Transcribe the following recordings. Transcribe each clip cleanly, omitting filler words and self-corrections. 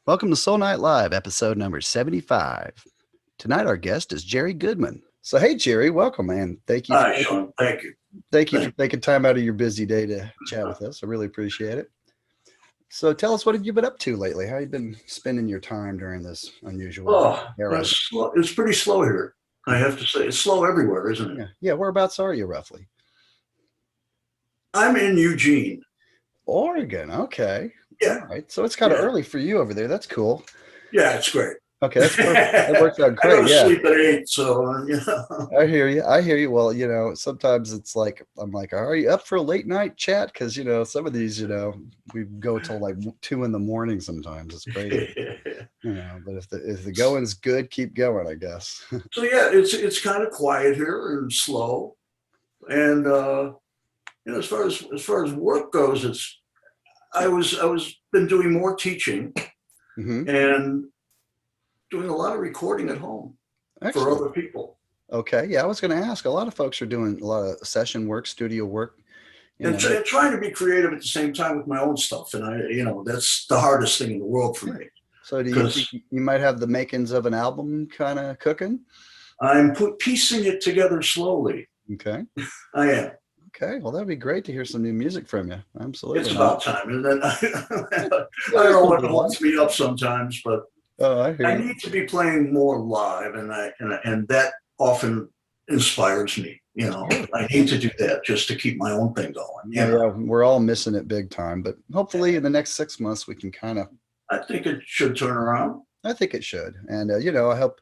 Welcome to Soul Night Live, episode number 75. Tonight, our guest is Jerry Goodman. So, hey, Jerry, welcome, man. Hi, Sean. Thank you. Thank you for taking time out of your busy day to chat with us. I really appreciate it. So, tell us, what have you been up to lately? How have you been spending your time during this unusual Oh, era? it's pretty slow here. I have to say, it's slow everywhere, isn't it? Yeah. Whereabouts are you roughly? I'm in Eugene. Oregon. Okay. Yeah. All right. So it's kind of Yeah. early for you over there. That's cool. Yeah, it's great. Okay, that's perfect. That works out I great. go to Yeah. sleep at 8, so you know. I hear you. I hear you. Well, sometimes it's like I'm like, are you up for a late night chat? Because some of these, we go till like 2 in the morning. Sometimes it's crazy. But if the going's good, keep going, I guess. So yeah, it's kind of quiet here and slow, and as far as work goes, I was been doing more teaching Hmm. and doing a lot of recording at home for Excellent. other people. Okay. Yeah, I was going to ask. A lot of folks are doing a lot of session work, studio work. You And, know. and trying to be creative at the same time with my own stuff. And that's the hardest thing in the world for me So, do you because think you might have the makings of an album kind of cooking? I'm piecing it together slowly. Okay. I am. Okay. Well, that'd be great to hear some new music from you. Absolutely. It's about time. And then I Yeah, don't know that's a what good one. holds me up sometimes, but Oh, I hear I you. need to be playing more live, and that often inspires me. I need to do that just to keep my own thing going. Yeah, we're all missing it big time, but hopefully in the next 6 months we can kind of. I think it should turn around. I think it should, and I hope.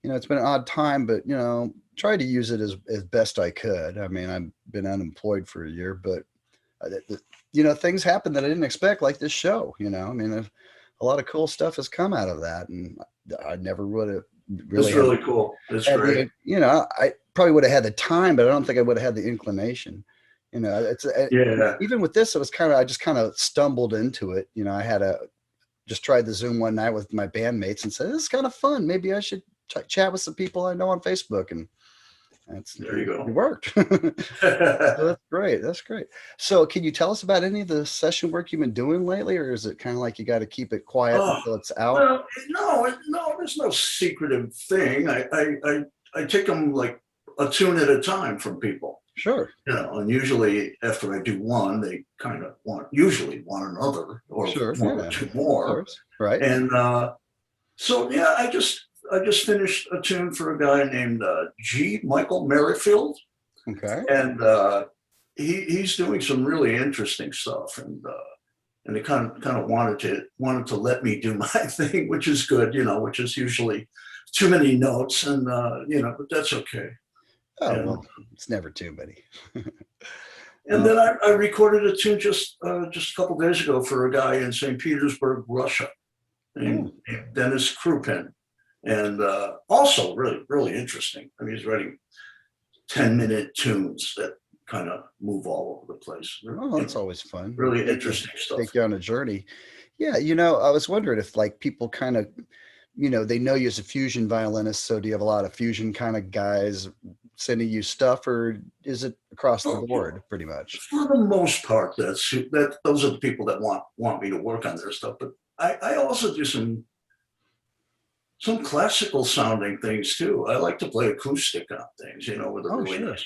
It's been an odd time, but try to use it as best I could. I mean, I've been unemployed for a year, but things happen that I didn't expect, like this show. I mean, a lot of cool stuff has come out of that, and I never would have really It's really cool. It's had great. I probably would have had the time, but I don't think I would have had the inclination. It's Yeah. even with this, it was I just kind of stumbled into it. I had just tried the Zoom one night with my bandmates and said, this is kind of fun. Maybe I should chat with some people I know on Facebook. And There you go. it worked. So that's great. That's great. So can you tell us about any of the session work you've been doing lately, or is it kind of like you got to keep it quiet Oh, until it's out? well, no, there's no secretive thing. I take them like a tune at a time from people, Sure. and usually after I do one, they kind of usually want another or Sure. one Yeah. or two Of more. course. Right. And so yeah, I just finished a tune for a guy named G. Michael Merrifield, Okay. and he's doing some really interesting stuff, and they kind of wanted to let me do my thing, which is good, which is usually too many notes, and but that's okay. Oh, And well, it's never too many. and then I recorded a tune just a couple days ago for a guy in St. Petersburg, Russia, named Dennis Krupin, and also really really interesting. I mean, he's writing 10-minute tunes that kind of move all over the place. Oh, that's always fun. Really interesting stuff. Take you on a journey. Yeah, I was wondering if like people kind of, they know you as a fusion violinist. So do you have a lot of fusion kind of guys sending you stuff, or is it across the board pretty much? For the most part, those are the people that want me to work on their stuff. But I also do some classical sounding things too. I like to play acoustic on things, with a really nice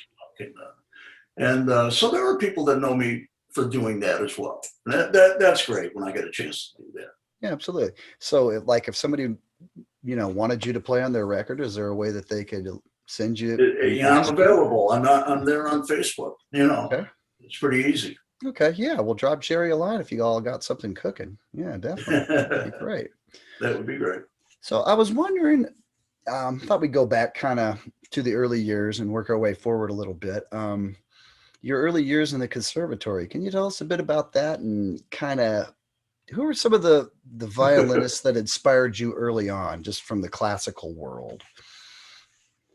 and so there are people that know me for doing that as well. And that's great when I get a chance to do that. Yeah, absolutely. So if somebody, wanted you to play on their record, is there a way that they could send you? Yeah, I'm available. I'm there on Facebook. Okay. It's pretty easy. Okay. Yeah. We'll drop Jerry a line if you all got something cooking. Yeah, definitely. That'd be great. That would be great. So I was wondering, thought we'd go back kind of to the early years and work our way forward a little bit. Your early years in the conservatory. Can you tell us a bit about that and kind of who are some of the violinists that inspired you early on, just from the classical world?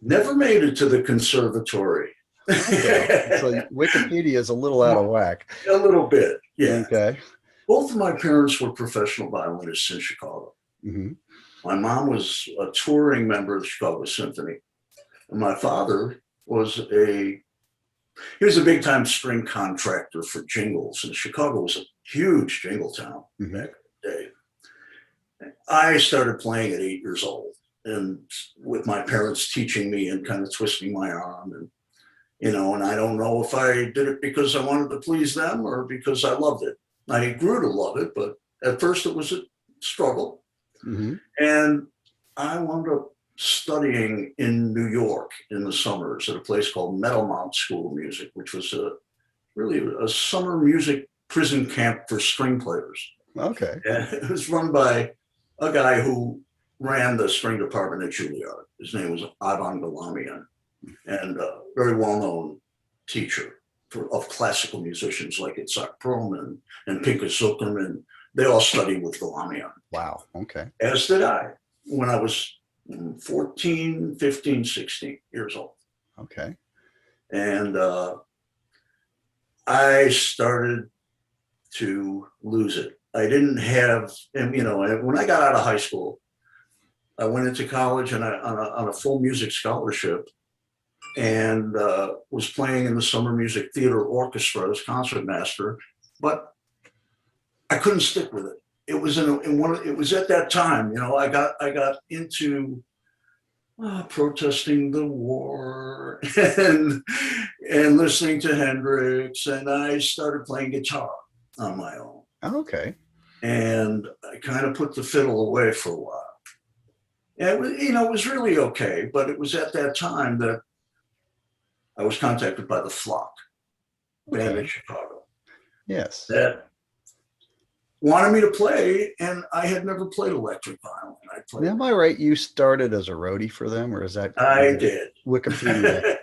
Never made it to the conservatory. Okay. So Wikipedia is a little out of whack. A little bit, yeah. Okay. Both of my parents were professional violinists in Chicago. Mm-hmm. My mom was a touring member of the Chicago Symphony, and my father was a big time string contractor for jingles, and Chicago was a huge jingle town back in the day. I started playing at 8 years old, and with my parents teaching me and kind of twisting my arm, and and I don't know if I did it because I wanted to please them or because I loved it. I grew to love it, but at first it was a struggle. Mm-hmm. And I wound up studying in New York in the summers at a place called Meadowmount School of Music, which was really a summer music prison camp for string players. Okay. And it was run by a guy who ran the string department at Juilliard. His name was Ivan Galamian, and a very well-known teacher of classical musicians like Itzhak Perlman and Pinchas Zuckerman. They all studied with Galamian. Wow. Okay. As did I when I was 14, 15, 16 years old. Okay. And I started to lose it. I didn't have, and when I got out of high school, I went into college and on a full music scholarship, and was playing in the summer music theater orchestra as concertmaster, but I couldn't stick with it. It was it was at that time, I got into protesting the war and listening to Hendrix, and I started playing guitar on my own. Okay. And I kind of put the fiddle away for a while. And it was, it was really okay, but it was at that time that I was contacted by the Flock band in Chicago. Yes. That wanted me to play, and I had never played electric violin. Am I right? You started as a roadie for them, or is that? I did. Wikipedia.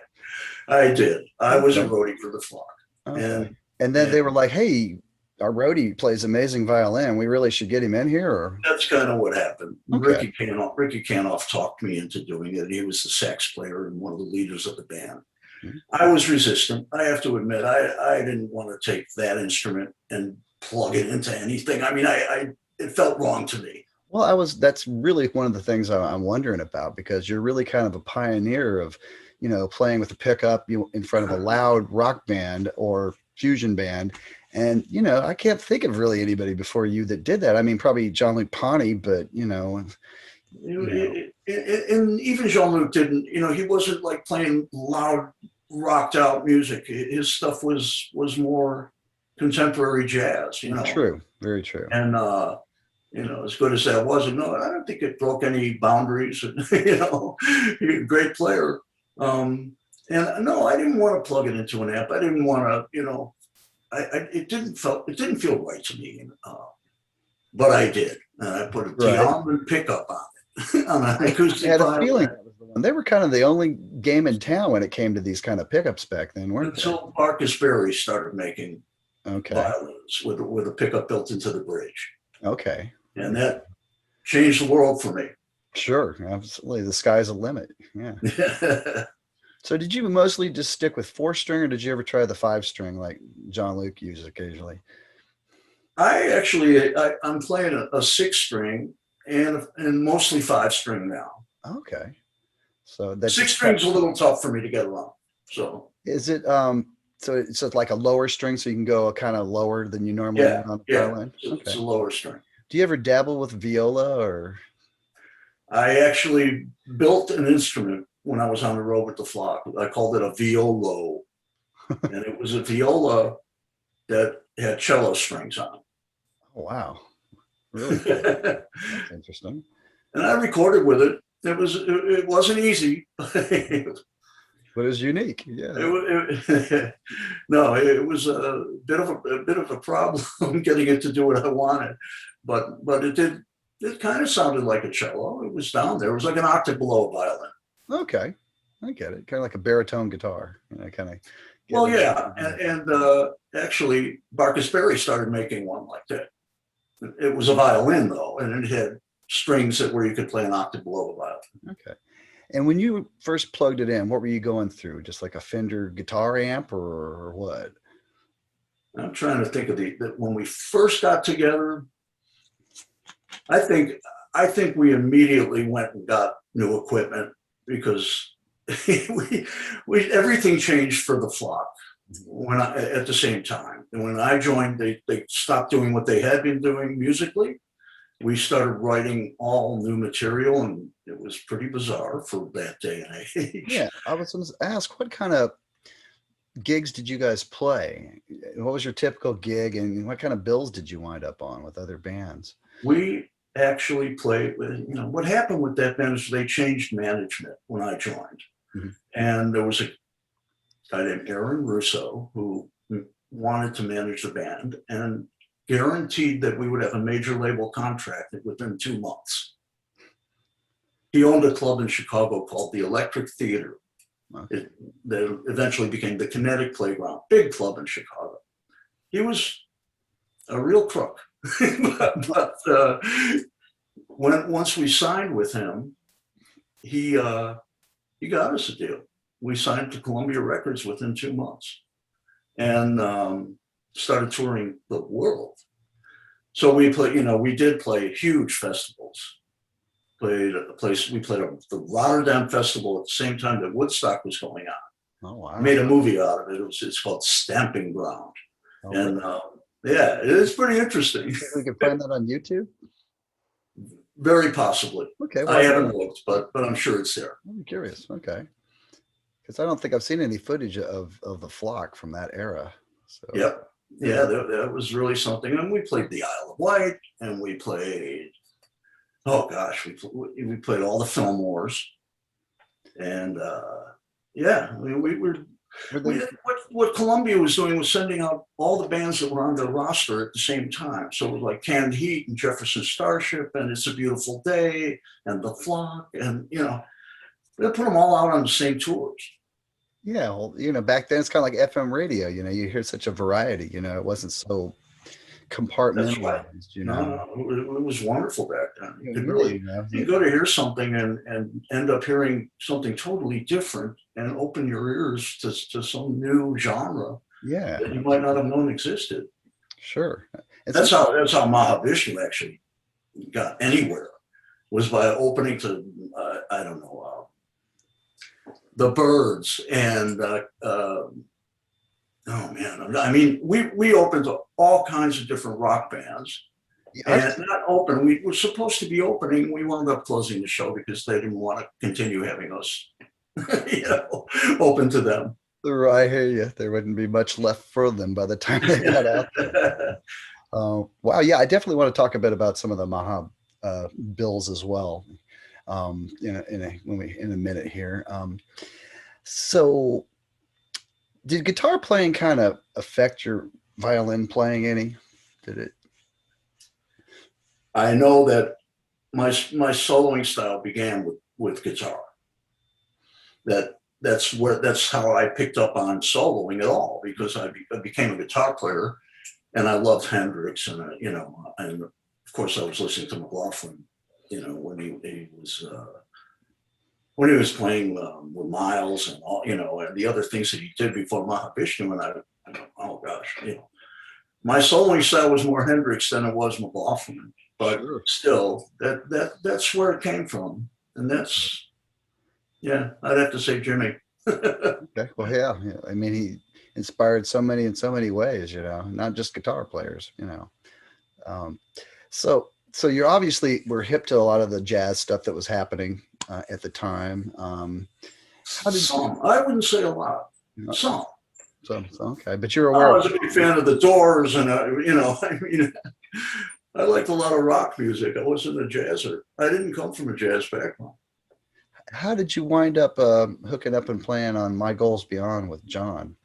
I did. I was a roadie for the Flock. Okay. And then they were like, "Hey, our roadie plays amazing violin. We really should get him in here." Or that's kind of what happened. Okay. Ricky Canoff talked me into doing it. He was the sax player and one of the leaders of the band. Mm-hmm. I was resistant. I have to admit, I didn't want to take that instrument and plug it into anything. I mean, it felt wrong to me. Well, that's really one of the things I'm wondering about, because you're really kind of a pioneer of, playing with a pickup in front of a loud rock band or fusion band. And, I can't think of really anybody before you that did that. I mean, probably Jean-Luc Ponty, but, And even Jean-Luc didn't, he wasn't like playing loud, rocked out music. His stuff was more contemporary jazz, True. Very true. And, as good as that was, no, I don't think it broke any boundaries. Great player. And no, I didn't want to plug it into an amp. I didn't want to, it didn't feel right to me. But I did. And I put a Tomlin pickup on it, on an acoustic I had a violin. feeling that was the one. They were kind of the only game in town when it came to these kind of pickups back then, weren't they? Until Marcus Berry started making violins with a pickup built into the bridge. Okay. And that changed the world for me. Sure, absolutely. The sky's the limit. Yeah. So did you mostly just stick with 4-string, or did you ever try the 5-string like Jean-Luc uses occasionally? I'm playing a 6-string and mostly 5-string now. Okay. So that's 6-string's a little tough for me to get around. So is it so it's like a lower string, so you can go kind of lower than you normally would on the violin? It's a lower string. Do you ever dabble with viola or? I actually built an instrument when I was on the road with the Flock. I called it a violo. And it was a viola that had cello strings on it. Oh, wow. Really? That's interesting. And I recorded with it. It wasn't easy. But it was unique. Yeah. No, it was a bit of a problem getting it to do what I wanted. But it kind of sounded like a cello. It was down there. It was like an octave below a violin. Okay. I get it. Kind of like a baritone guitar. Kind of. Well, yeah. And actually, Marcus Berry started making one like that. It was a violin, though, and it had strings where you could play an octave below a violin. Okay. And when you first plugged it in, what were you going through? Just like a Fender guitar amp or what? I'm trying to think of when we first got together. I think we immediately went and got new equipment because we everything changed for the Flock at the same time. And when I joined, they stopped doing what they had been doing musically, we started writing all new material, and it was pretty bizarre for that day and age. Yeah, I was going to ask, what kind of gigs did you guys play? What was your typical gig, and what kind of bills did you wind up on with other bands? We actually played with, what happened with that band is they changed management when I joined. Mhm. And there was a guy named Aaron Russo who wanted to manage the band and guaranteed that we would have a major label contract within 2 months. He owned a club in Chicago called the Electric Theater. Okay. That eventually became the Kinetic Playground, big club in Chicago. He was a real crook. but once we signed with him, he got us a deal. We signed to Columbia Records within 2 months, and started touring the world. So we did play huge festivals. We played the Rotterdam Festival at the same time that Woodstock was going on. Oh, wow. Made a movie out of it. It's called Stamping Ground. Oh, And really? yeah, it is pretty interesting. Think we can find that on YouTube? Very possibly. Okay, I haven't looked, but I'm sure it's there. I'm curious. Okay. Because I don't think I've seen any footage of the Flock from that era. So Yep. Yeah, that was really something. And we played the Isle of Wight, and we played, oh gosh, we played all the Fillmores. And yeah, what Columbia was doing was sending out all the bands that were on their roster at the same time. So it was like Canned Heat and Jefferson Starship and It's a Beautiful Day and The Flock, and they put them all out on the same tours. Yeah, well, back then it's kind of like FM radio. You hear such a variety. It wasn't so compartmentalized. Right. No, it was wonderful back then. You could really, you go to hear something and end up hearing something totally different and open your ears to some new genre. Yeah, that you might not have known existed. Sure. That's how Mahavishnu actually got anywhere, was by opening to I don't know, the Byrds and oh man, I mean we opened to all kinds of different rock bands. Yeah, and not open. We were supposed to be opening. We wound up closing the show because they didn't want to continue having us, open to them. I hear you. There wouldn't be much left for them by the time they got out there. Wow. Yeah, I definitely want to talk a bit about some of the Maha bills as well. In a minute here. So, did guitar playing kind of affect your violin playing any? Did it? I know that my soloing style began with guitar. That's how I picked up on soloing at all, because I became a guitar player, and I loved Hendrix, and and of course I was listening to McLaughlin, when he was playing with Miles and all, and the other things that he did before Mahavishnu, and I oh gosh, my soloing style was more Hendrix than it was McLaughlin, but Sure. Still, that's where it came from, and that's, yeah, I'd have to say Jimmy. Okay. Well, yeah. I mean, he inspired so many in so many ways. Not just guitar players. So you obviously were hip to a lot of the jazz stuff that was happening at the time. Some, I wouldn't say a lot. Some. So okay, but you're aware. I was a big fan of the Doors, and I mean, I liked a lot of rock music. I wasn't a jazzer. I didn't come from a jazz background. How did you wind up hooking up and playing on My Goals Beyond with John?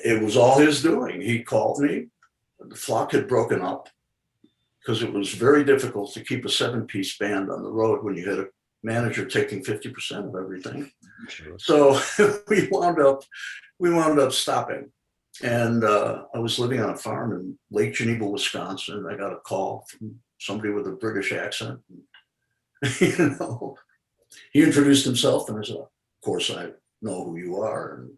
It was all his doing. He called me. The Flock had broken up because it was very difficult to keep a 7-piece band on the road when you had a manager taking 50% of everything. Sure. So we wound up stopping. And I was living on a farm in Lake Geneva, Wisconsin. I got a call from somebody with a British accent. He introduced himself, and I said, "Of course, I know who you are." And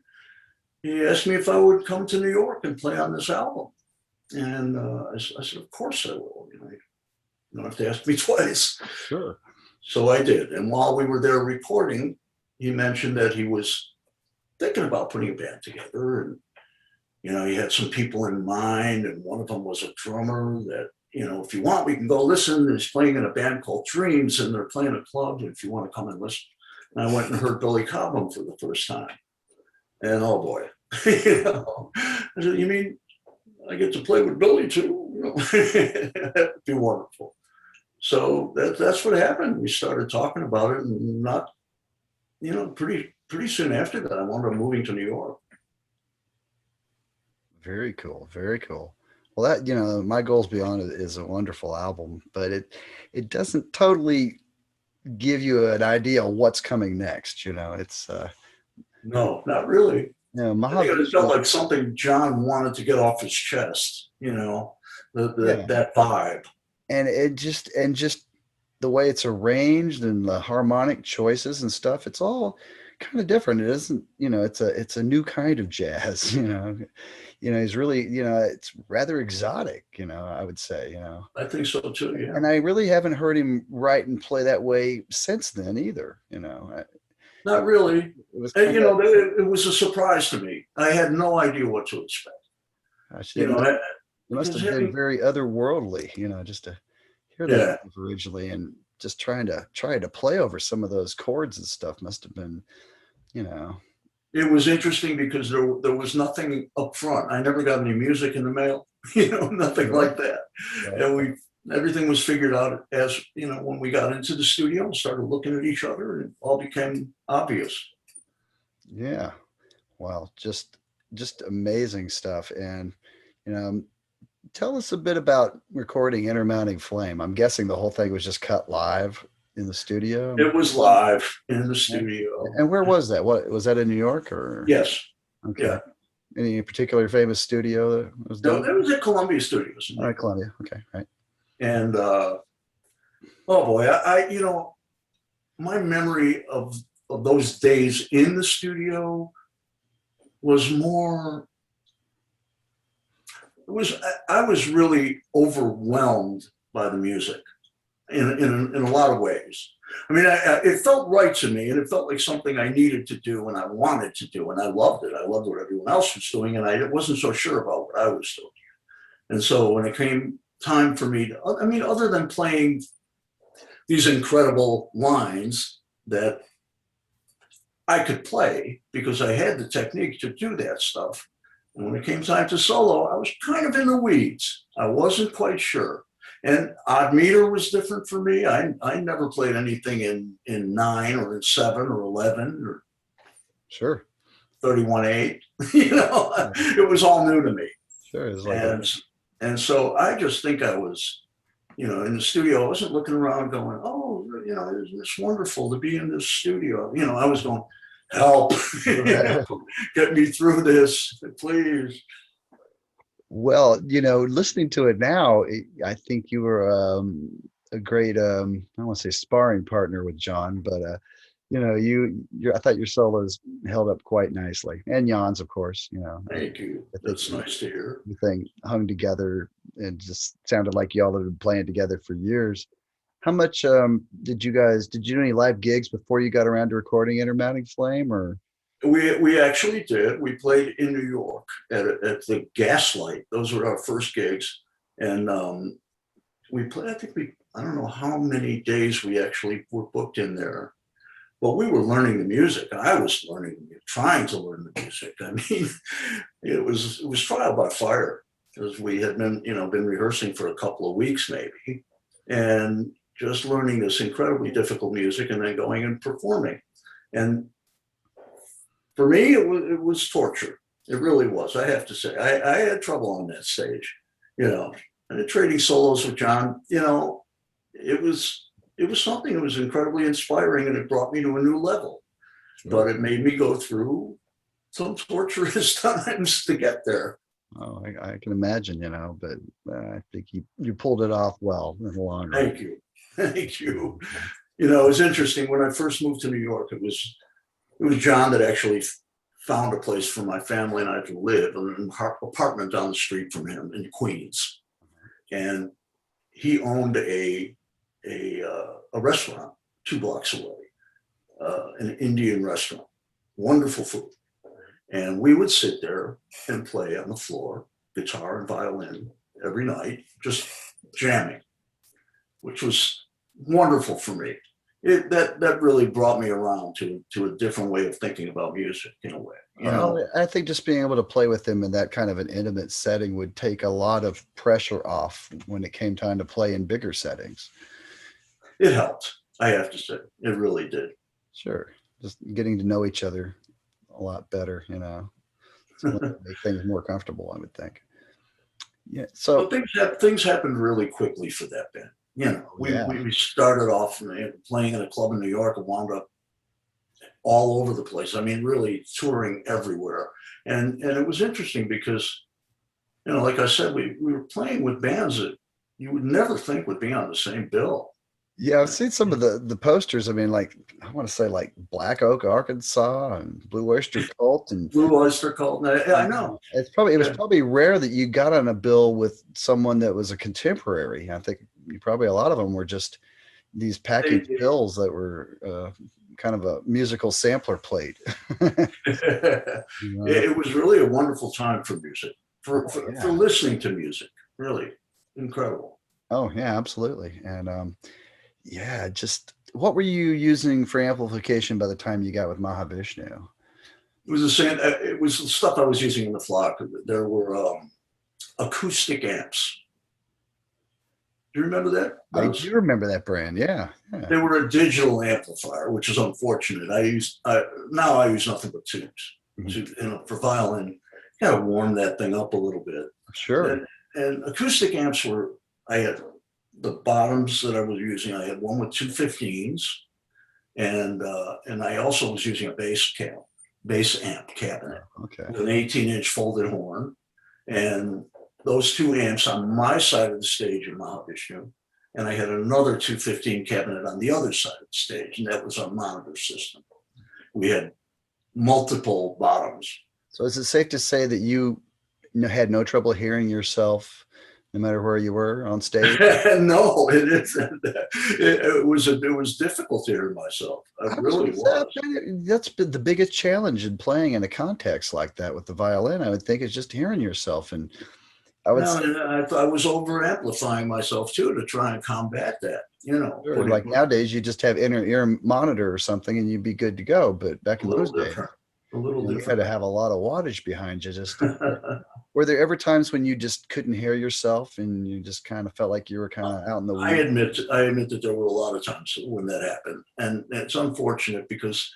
he asked me if I would come to New York and play on this album. And I said, "Of course I will. You don't have to ask me twice." Sure. So I did. And while we were there recording, he mentioned that he was thinking about putting a band together. And, he had some people in mind. And one of them was a drummer that if you want, we can go listen. He's playing in a band called Dreams, and they're playing a club. If you want to come and listen. And I went and heard Billy Cobham for the first time. And oh boy, I said, you mean I get to play with Billy too? That'd be wonderful. So that's what happened. We started talking about it, and not, pretty soon after that, I wound up moving to New York. Very cool. Very cool. Well, that, My Goals Beyond It is a wonderful album, but it doesn't totally give you an idea of what's coming next. It's No, not really. I think it felt Mahavishnu. like something John wanted to get off his chest, Yeah, that vibe. and just the way it's arranged and the harmonic choices and stuff, it's all kind of different. It isn't, it's a new kind of jazz. He's really, it's rather exotic. I would say. I think so too, yeah. And I really haven't heard him write and play that way since then either. Not really. It was And, kind of, it was a surprise to me. I had no idea what to expect. gosh, You it know, must, I- it must because have been having, very otherworldly, just to hear yeah, that originally, and just trying to play over some of those chords and stuff must have been, you know, it was interesting because there was nothing up front. I never got any music in the mail, nothing right, like that. right. And everything was figured out as, when we got into the studio and started looking at each other, and it all became obvious. Yeah. Well, just amazing stuff. And you know, tell us a bit about recording Intermounting Flame. I'm guessing the whole thing was just cut live in the studio. It was live in the Yeah. studio. And where was that? What was that, in New York or? Yes. Okay. Yeah. Any particular famous studio that was No, done? that was at Columbia Studios. All right, Columbia. Okay, right. And oh boy, my memory of those days in the studio was more. I was really overwhelmed by the music in a lot of ways. I mean, it felt right to me, and it felt like something I needed to do and I wanted to do, and I loved it. I loved what everyone else was doing, and I wasn't so sure about what I was doing. And so when it came time for me to, other than playing these incredible lines that I could play because I had the technique to do that stuff. And when it came time to solo, I was kind of in the weeds. I wasn't quite sure. And odd meter was different for me. I never played anything in 9 or in 7 or 11 or Sure. 31/8. It was all new to me. Sure. It's like And so I just think I was, in the studio. I wasn't looking around going, oh, it's wonderful to be in this studio. I was going, help, get me through this, please. well, listening to it now, I think you were a great, I don't want to say sparring partner with John, but I thought your solos held up quite nicely, and Jan's, of course. Thank you. That's nice to hear. Everything hung together and just sounded like y'all had been playing together for years. How much did you do any live gigs before you got around to recording Intermounting Flame, or? We actually did. We played in New York at the Gaslight. Those were our first gigs, and we played. I don't know how many days we actually were booked in there. But we were learning the music. I was trying to learn the music. I mean, it was trial by fire, because we had been rehearsing for a couple of weeks maybe, and just learning this incredibly difficult music, and then going and performing. And for me, it was torture. It really was. I have to say, I had trouble on that stage, and trading solos with John. It was something that was incredibly inspiring, and it brought me to a new level. Sure. But it made me go through some torturous times to get there. Oh, I can imagine, but I think you pulled it off well in the long run. Thank you. Thank you. It was interesting. When I first moved to New York, it was John that actually found a place for my family and I to live, in an apartment down the street from him in Queens. And he owned a restaurant 2 blocks away, an Indian restaurant, wonderful food. And we would sit there and play on the floor, guitar and violin every night, just jamming, which was wonderful for me. That really brought me around to a different way of thinking about music in a way. I think just being able to play with them in that kind of an intimate setting would take a lot of pressure off when it came time to play in bigger settings. It helped, I have to say. It really did. Sure. Just getting to know each other a lot better, make things more comfortable, I would think. Yeah. So things happened really quickly for that band. We started off playing in a club in New York and wound up all over the place. I mean, really touring everywhere. And it was interesting because, like I said, we were playing with bands that you would never think would be on the same bill. Yeah, I've seen some of the posters. I mean, like, I want to say like Black Oak, Arkansas, and Blue Oyster Cult, and Blue Oyster Cult. I know. It was probably rare that you got on a bill with someone that was a contemporary. I think probably a lot of them were just these packaged bills that were kind of a musical sampler plate. It was really a wonderful time for music, for listening to music. Really incredible. Oh yeah, absolutely. And just what were you using for amplification by the time you got with Mahavishnu? It was the same. It was the stuff I was using in the flock. There were acoustic amps. Do you remember that? I do remember that brand. Yeah. They were a digital amplifier, which is unfortunate. Now I use nothing but tubes. For violin, kind of warm that thing up a little bit. Sure. And acoustic amps I had the bottoms that I was using. I had one with 215s, and I also was using a bass amp cabinet with an 18-inch folded horn, and those two amps on my side of the stage in Mahavishnu, and I had another 215 cabinet on the other side of the stage, and that was our monitor system. We had multiple bottoms. So is it safe to say that you had no trouble hearing yourself no matter where you were on stage? No, it isn't. It was difficult to hear myself. It really was. That's been the biggest challenge in playing in a context like that with the violin. I would think is just hearing yourself, and I was over amplifying myself too to try and combat that. Sure. Like nowadays, you just have inner ear monitor or something, and you'd be good to go. But back in those days, you had to have a lot of wattage behind you. Just were there ever times when you just couldn't hear yourself and you just kind of felt like you were kind of out in the weeds? I admit that there were a lot of times when that happened, and it's unfortunate because,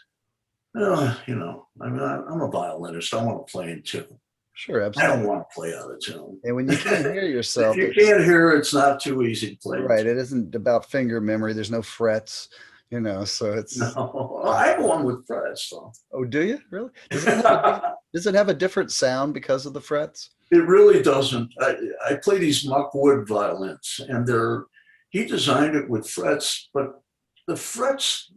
I'm a violinist. I want to play in tune. Sure, absolutely. I don't want to play out of tune. And when you can't hear yourself, if you can't hear, it's not too easy to play. Right. It isn't about finger memory. There's no frets. So it's. No, I have one with frets, though. Oh, do you really? Does it have a different sound because of the frets? It really doesn't. I play these muckwood violins, and he designed it with frets, but the frets,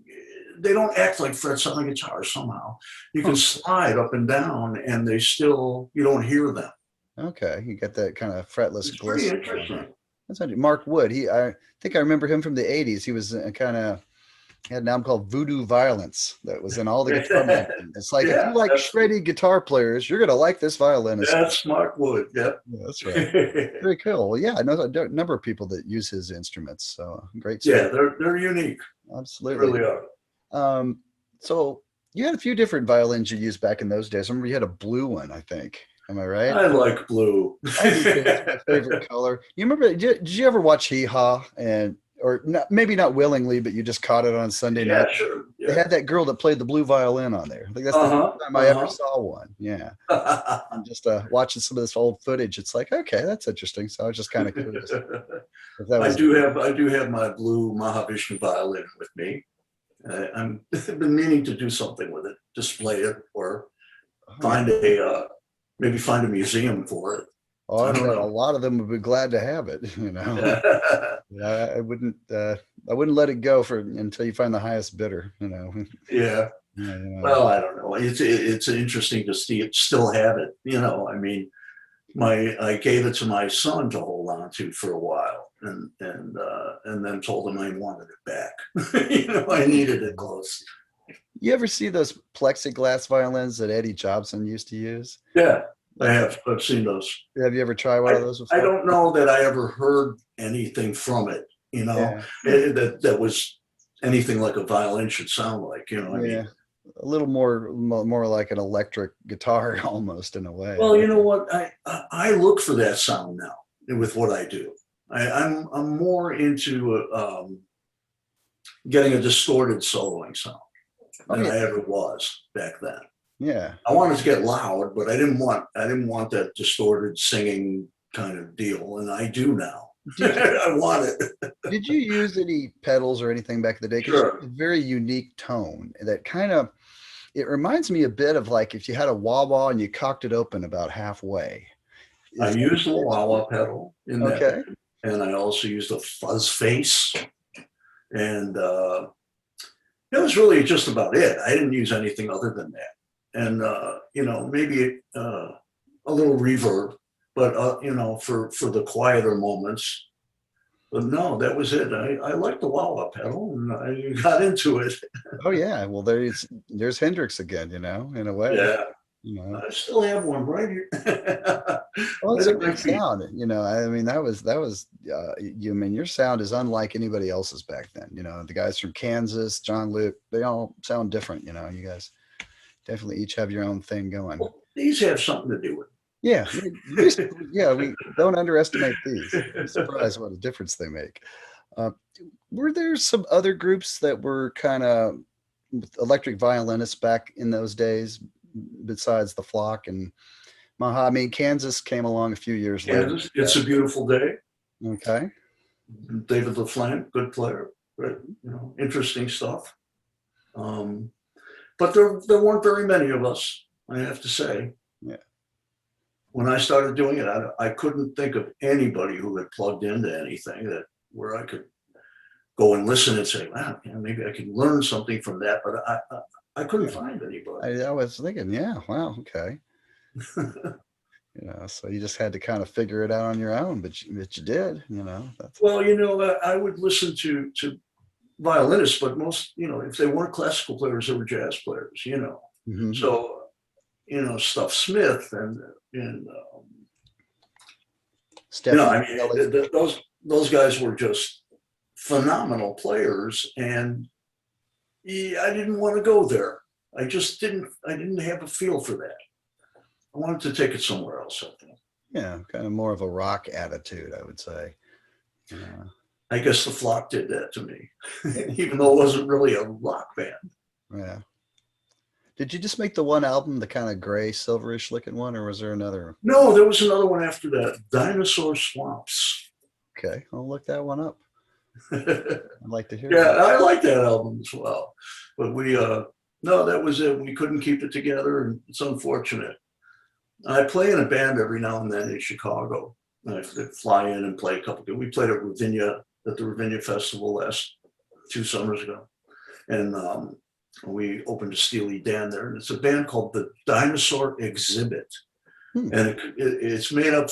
they don't act like frets on the guitar somehow. You can slide up and down, and you don't hear them. Okay, you got that kind of fretless it's pretty interesting. That's Mark Wood. I think I remember him from the '80s. He was had an album called Voodoo Violence that was in all the guitar magazines. It's like, if you like shreddy guitar players, you're going to like this violinist. That's Mark Wood. Yep. Yeah, that's right. Very cool. Well, yeah, I know a number of people that use his instruments. So great stuff. Yeah, they're unique. Absolutely. They really are. So you had a few different violins you used back in those days. I remember you had a blue one, I think. Am I right? I like blue. It's my favorite color. You remember, did you ever watch Hee Haw? Or not, maybe not willingly, but you just caught it on Sunday night. Sure. Yeah. They had that girl that played the blue violin on there. I think that's the first time I ever saw one. Yeah. I'm just watching some of this old footage. It's like, okay, that's interesting. So I was just kind of curious. I do have my blue Mahavishnu violin with me. I've been meaning to do something with it, display it, or maybe find a museum for it. Oh, I know a lot of them would be glad to have it. I wouldn't let it go until you find the highest bidder. Yeah. Well, I don't know. It's interesting to still have it. I mean, I gave it to my son to hold on to for a while, and then told him I wanted it back. I needed it close. You ever see those plexiglass violins that Eddie Jobson used to use? Yeah. I've seen those. Have you ever tried one of those before? I don't know that I ever heard anything from it, Yeah. that was anything like a violin should sound like, I mean. A little more like an electric guitar almost in a way. Well, you know what? I look for that sound now with what I do. I'm more into getting a distorted soloing sound than I ever was back then. Yeah. I wanted to get loud, but I didn't want that distorted singing kind of deal, and I do now. I want it. Did you use any pedals or anything back in the day? Sure. It's a very unique tone that it reminds me a bit of like if you had a wah-wah and you cocked it open about halfway. I used the wah-wah pedal in that. Okay. And I also used a fuzz face. And that was really just about it. I didn't use anything other than that. And, maybe a little reverb, but, for the quieter moments. But no, that was it. I liked the wah-wah pedal, and I got into it. Oh yeah, well there's Hendrix again, in a way. Yeah, I still have one right here. Well, it's a great sound. I mean that was your sound is unlike anybody else's back then. The guys from Kansas, John Luke, they all sound different. You guys definitely each have your own thing going. Well, these have something to do with it. Yeah, we don't underestimate these. I'm surprised what a difference they make. Were there some other groups that were kind of electric violinists back in those days besides the Flock and Maha? I mean, Kansas came along a few years later. It's a Beautiful Day. Okay. David LaFlante, good player, but, interesting stuff. But there weren't very many of us, I have to say. Yeah. When I started doing it, I couldn't think of anybody who had plugged into anything where I could go and listen and say, wow, maybe I can learn something from that. But I couldn't find anybody. I was thinking, yeah, wow, okay. So you just had to kind of figure it out on your own, but you did, Well, I would listen to violinists, but most, if they weren't classical players, they were jazz players, Mm-hmm. So, Stuff Smith and those guys were just phenomenal players, and I didn't want to go there. I didn't have a feel for that. I wanted to take it somewhere else, I think. Yeah, kind of more of a rock attitude, I would say. I guess the Flock did that to me, even though it wasn't really a rock band. Yeah. Did you just make the one album, the kind of gray, silverish looking one, or was there another? No, there was another one after that, Dinosaur Swamps. Okay, I'll look that one up. I'd like to hear Yeah, that. I like that album as well. But that was it. We couldn't keep it together, and it's unfortunate. I play in a band every now and then in Chicago. I fly in and play a couple. We played at the Ravinia Festival 2 summers ago. And we opened a Steely Dan there, and it's a band called the Dinosaur Exhibit. And it's made up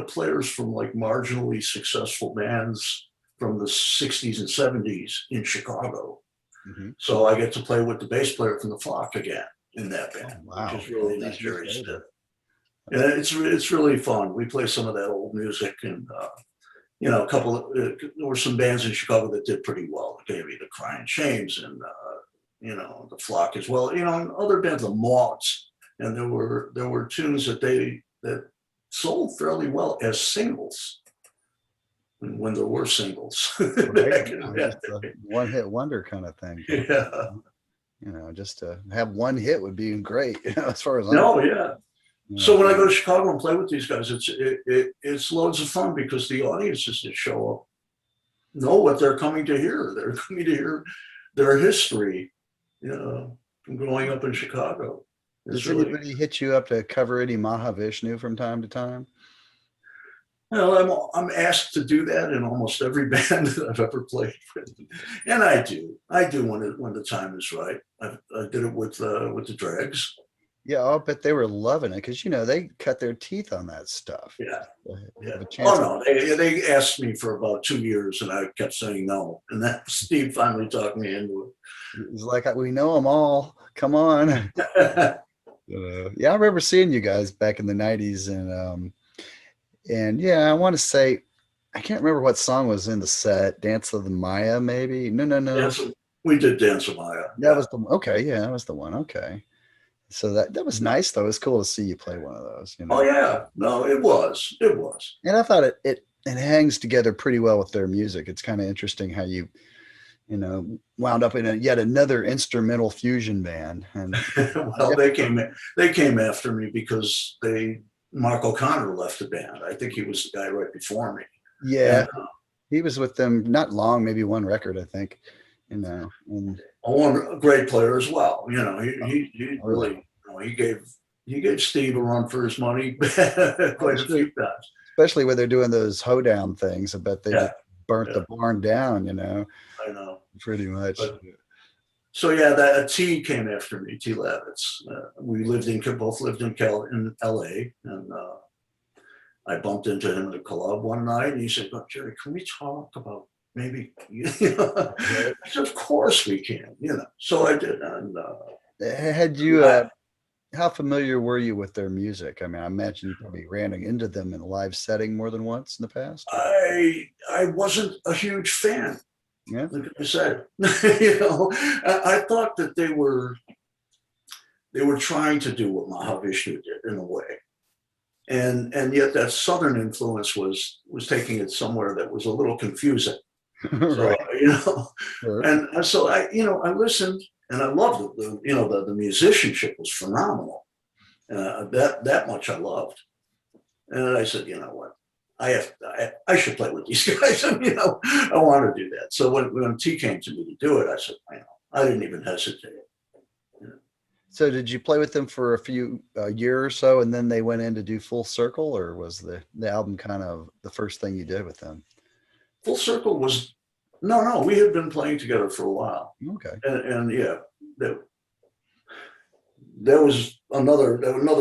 players from like marginally successful bands from the 60s and 70s in Chicago. Mm-hmm. So I get to play with the bass player from the Flock again in that band, which is really nice. Jerry Goodman. And it's really fun. We play some of that old music, and there were some bands in Chicago that did pretty well. Maybe the Crying Shames and the Flock as well. And other bands, the Moths, and there were tunes that sold fairly well as singles. When there were singles, right. One-hit wonder kind of thing. Yeah. Just to have one hit would be great. As far as yeah. So when I go to Chicago and play with these guys, it's loads of fun because the audiences that show up know what they're coming to hear. They're coming to hear their history, from growing up in Chicago. Does anybody hit you up to cover any Mahavishnu from time to time? Well, I'm asked to do that in almost every band that I've ever played with, and I do when the time is right. I did it with the Dregs. Yeah, I'll bet they were loving it because they cut their teeth on that stuff. Yeah. Oh no, they asked me for about 2 years, and I kept saying no, and that Steve finally talked me into it. He's like, we know them all. Come on. Yeah, I remember seeing you guys back in the '90s, and yeah, I want to say I can't remember what song was in the set. Dance of the Maya, maybe? No, no, no. Dance, we did Dance of Maya. That Yeah. was the one. Okay, yeah, that was the one. Okay. So that was nice though. It's cool to see you play one of those, you Oh know. yeah. No, it was. It was. And I thought it hangs together pretty well with their music. It's kind of interesting how you know wound up in yet another instrumental fusion band. And Well, they came after me because Mark O'Connor left the band. I think he was the guy right before me. yeah, And he was with them not long, maybe one record, I think. You know, and a great player as well. He oh, yeah. really, he gave Steve a run for his money quite a few times. Especially when they're doing those hoedown things. I bet they Yeah, just burnt yeah, the barn down, you know, I know. pretty much. But so yeah, that T came after me, T Lavitz. We both lived in L.A. and I bumped into him at a club one night, and he said, "Look, Jerry, can we talk about maybe?" I said, "Of course we can." So I did, and Had you how familiar were you with their music? I mean, I imagine you probably ran into them in a live setting more than once in the past. I wasn't a huge fan. Yeah. Like I said, I thought that they were trying to do what Mahavishnu did in a way, and yet that Southern influence was taking it somewhere that was a little confusing. So Right. Sure. and so I listened and I loved it. The musicianship was phenomenal. That much I loved. And I said, you know what? I should play with these guys. I want to do that. So when T came to me to do it, I said, I didn't even hesitate. So did you play with them for a year or so, and then they went in to do Full Circle, or was the album kind of the first thing you did with them? Full Circle was no. We had been playing together for a while, Okay. and yeah, there was another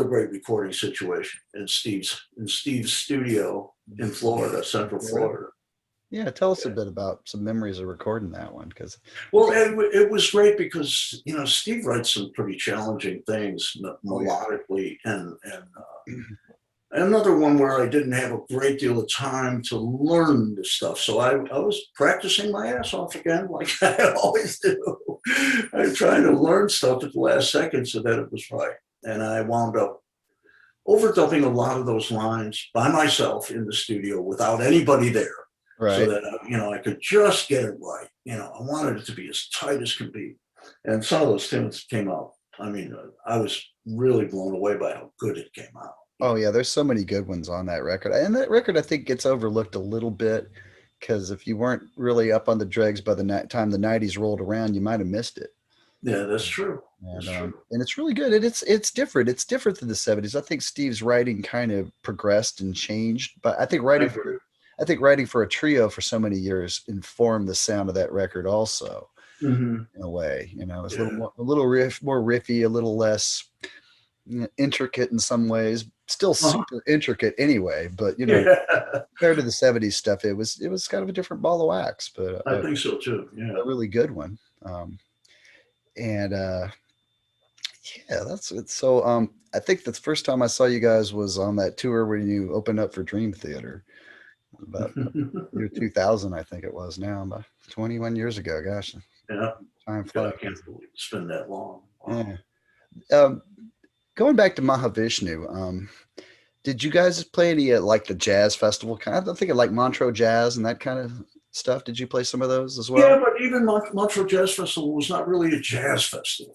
great recording situation in Steve's studio in Florida, Central Florida. Yeah, tell us a bit about some memories of recording that one, because Well, it was great because Steve writes some pretty challenging things melodically, and another one where I didn't have a great deal of time to learn the stuff, so I was practicing my ass off again, like I always do. I was trying to learn stuff at the last second so that it was right, and I wound up overdubbing a lot of those lines by myself in the studio without anybody there. right. So that I could just get it right. I wanted it to be as tight as could be, and some of those tunes came out. I mean, I was really blown away by how good it came out. Oh yeah, there's so many good ones on that record, and that record I think gets overlooked a little bit because if you weren't really up on the Dregs by the time the '90s rolled around, you might have missed it. Yeah, that's true. And it's really good. And it's different. It's different than the '70s. I think Steve's writing kind of progressed and changed, but I think writing for a trio for so many years informed the sound of that record also. Mm-hmm. In a way, it's a little more riffy, a little less intricate in some ways. Still super intricate anyway, but compared to the '70s stuff, it was kind of a different ball of wax. But I think so too. Yeah, a really good one. And yeah, that's it. So I think the first time I saw you guys was on that tour where you opened up for Dream Theater about year 2000, I think it was now, about 21 years ago. Gosh, yeah, time flies. I can't believe it's been that long. Wow. Yeah. Going back to Mahavishnu, did you guys play any at like the jazz festival? I'm thinking like Montreux Jazz and that kind of stuff. Did you play some of those as well? Yeah, but even Montreux Jazz Festival was not really a jazz festival.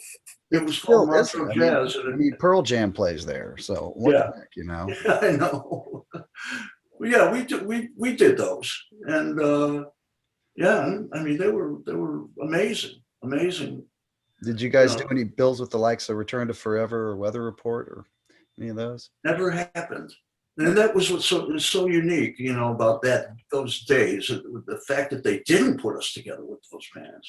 It was called Montreux Jazz. I mean, Pearl Jam plays there, so what the heck, Yeah, I know. Yeah, we did those, and yeah, I mean they were amazing. Did you guys do any bills with the likes of Return to Forever or Weather Report or any of those? Never happened. And that was what's so unique, about those days, the fact that they didn't put us together with those bands.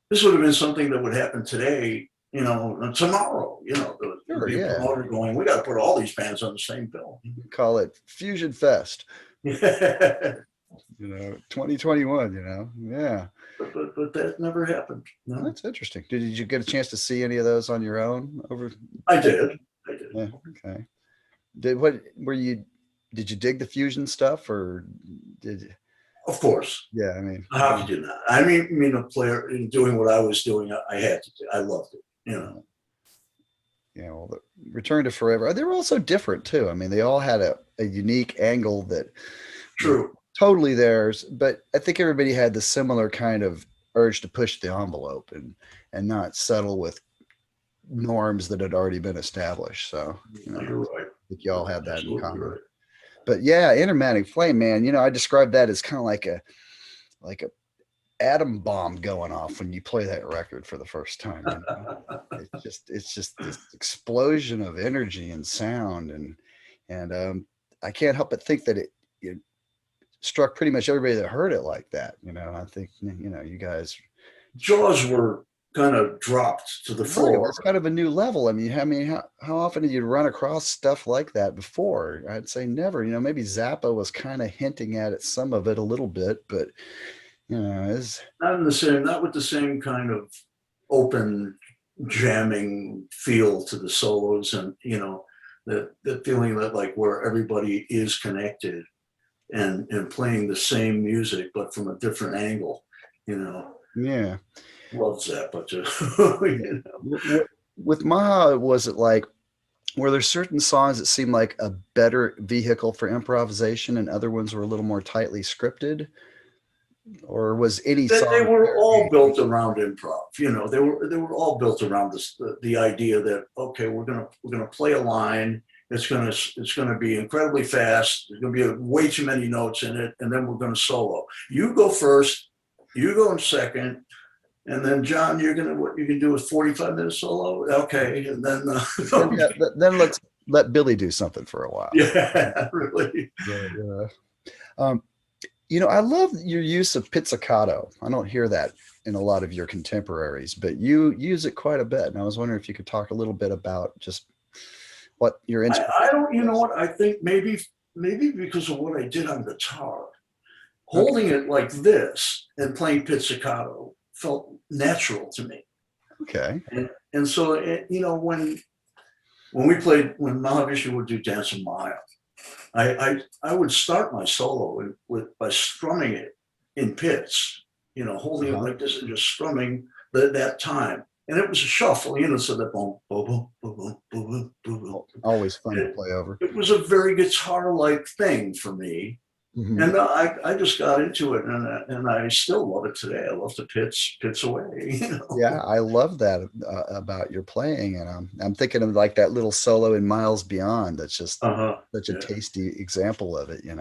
This would have been something that would happen today, tomorrow, the promoter going, we got to put all these bands on the same bill. Call it Fusion Fest. 2021, yeah. But that never happened. No. That's interesting. Did you get a chance to see any of those on your own over? I did. Yeah. Okay. Did you dig the fusion stuff or did? Of course. Yeah. I mean, How could you not? I mean, a player in doing what I was doing, I had to do. I loved it. yeah. Well, the Return to Forever. They were also different too. I mean, they all had a unique angle that was True. totally theirs, but I think everybody had the similar kind of urge to push the envelope and not settle with norms that had already been established. So, You're right. I think you all had that in Absolutely common. right. But yeah, Intermatic Flame, man, I describe that as kind of like a atom bomb going off when you play that record for the first time. It's just this explosion of energy and sound, and I can't help but think that it struck pretty much everybody that heard it like that. I think you guys. Jaws were kind of dropped to the Right, floor. it's kind of a new level. I mean, how often did you run across stuff like that before? I'd say never. Maybe Zappa was kind of hinting at it, some of it a little bit, but it's Not with the same kind of open jamming feel to the solos, and the feeling that like where everybody is connected and playing the same music but from a different angle. yeah. Loves that, but With Maha, was it like, were there certain songs that seemed like a better vehicle for improvisation and other ones were a little more tightly scripted? Or was any that they song were there? all built around improv. They were all built around this the idea that okay, we're gonna play a line. It's gonna be incredibly fast. There's gonna be way too many notes in it, and then we're gonna solo. You go first. You go in second. And then John, what you can do is 45-minute solo. Okay. And then, then let's let Billy do something for a while. Yeah, really. Yeah. I love your use of pizzicato. I don't hear that in a lot of your contemporaries, but you use it quite a bit. And I was wondering if you could talk a little bit about just what your inspiration. I don't, what I think maybe because of what I did on guitar, holding it like this and playing pizzicato felt natural to me. Okay. And so, when when Mahavishnu would do Dance of Maya, I would start my solo by strumming it in pits, holding it like this and just strumming that time. And it was a shuffle, so that boom, boom, boom, boom, boom, boom, boom, boom. Always fun to play over. It was a very guitar-like thing for me. Mm-hmm. And I just got into it, and I still love it today. I love the pits away. Yeah, I love that about your playing, and I'm thinking of like that little solo in Miles Beyond. That's just such a tasty example of it, And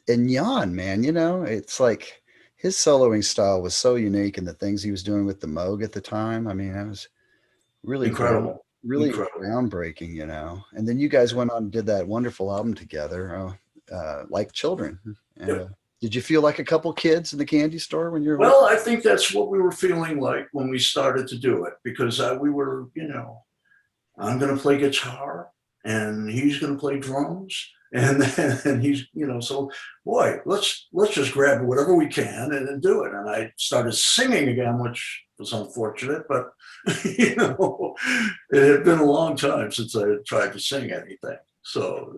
Jan, man, it's like his soloing style was so unique, and the things he was doing with the Moog at the time. I mean, that was really incredible. Really groundbreaking, And then you guys went on and did that wonderful album together, Like Children. And did you feel like a couple kids in the candy store when you were? Well, I think that's what we were feeling like when we started to do it, because we were, I'm going to play guitar and he's going to play drums, and he's, so boy, let's just grab whatever we can and do it. And I started singing again, which was unfortunate, but it had been a long time since I had tried to sing anything. So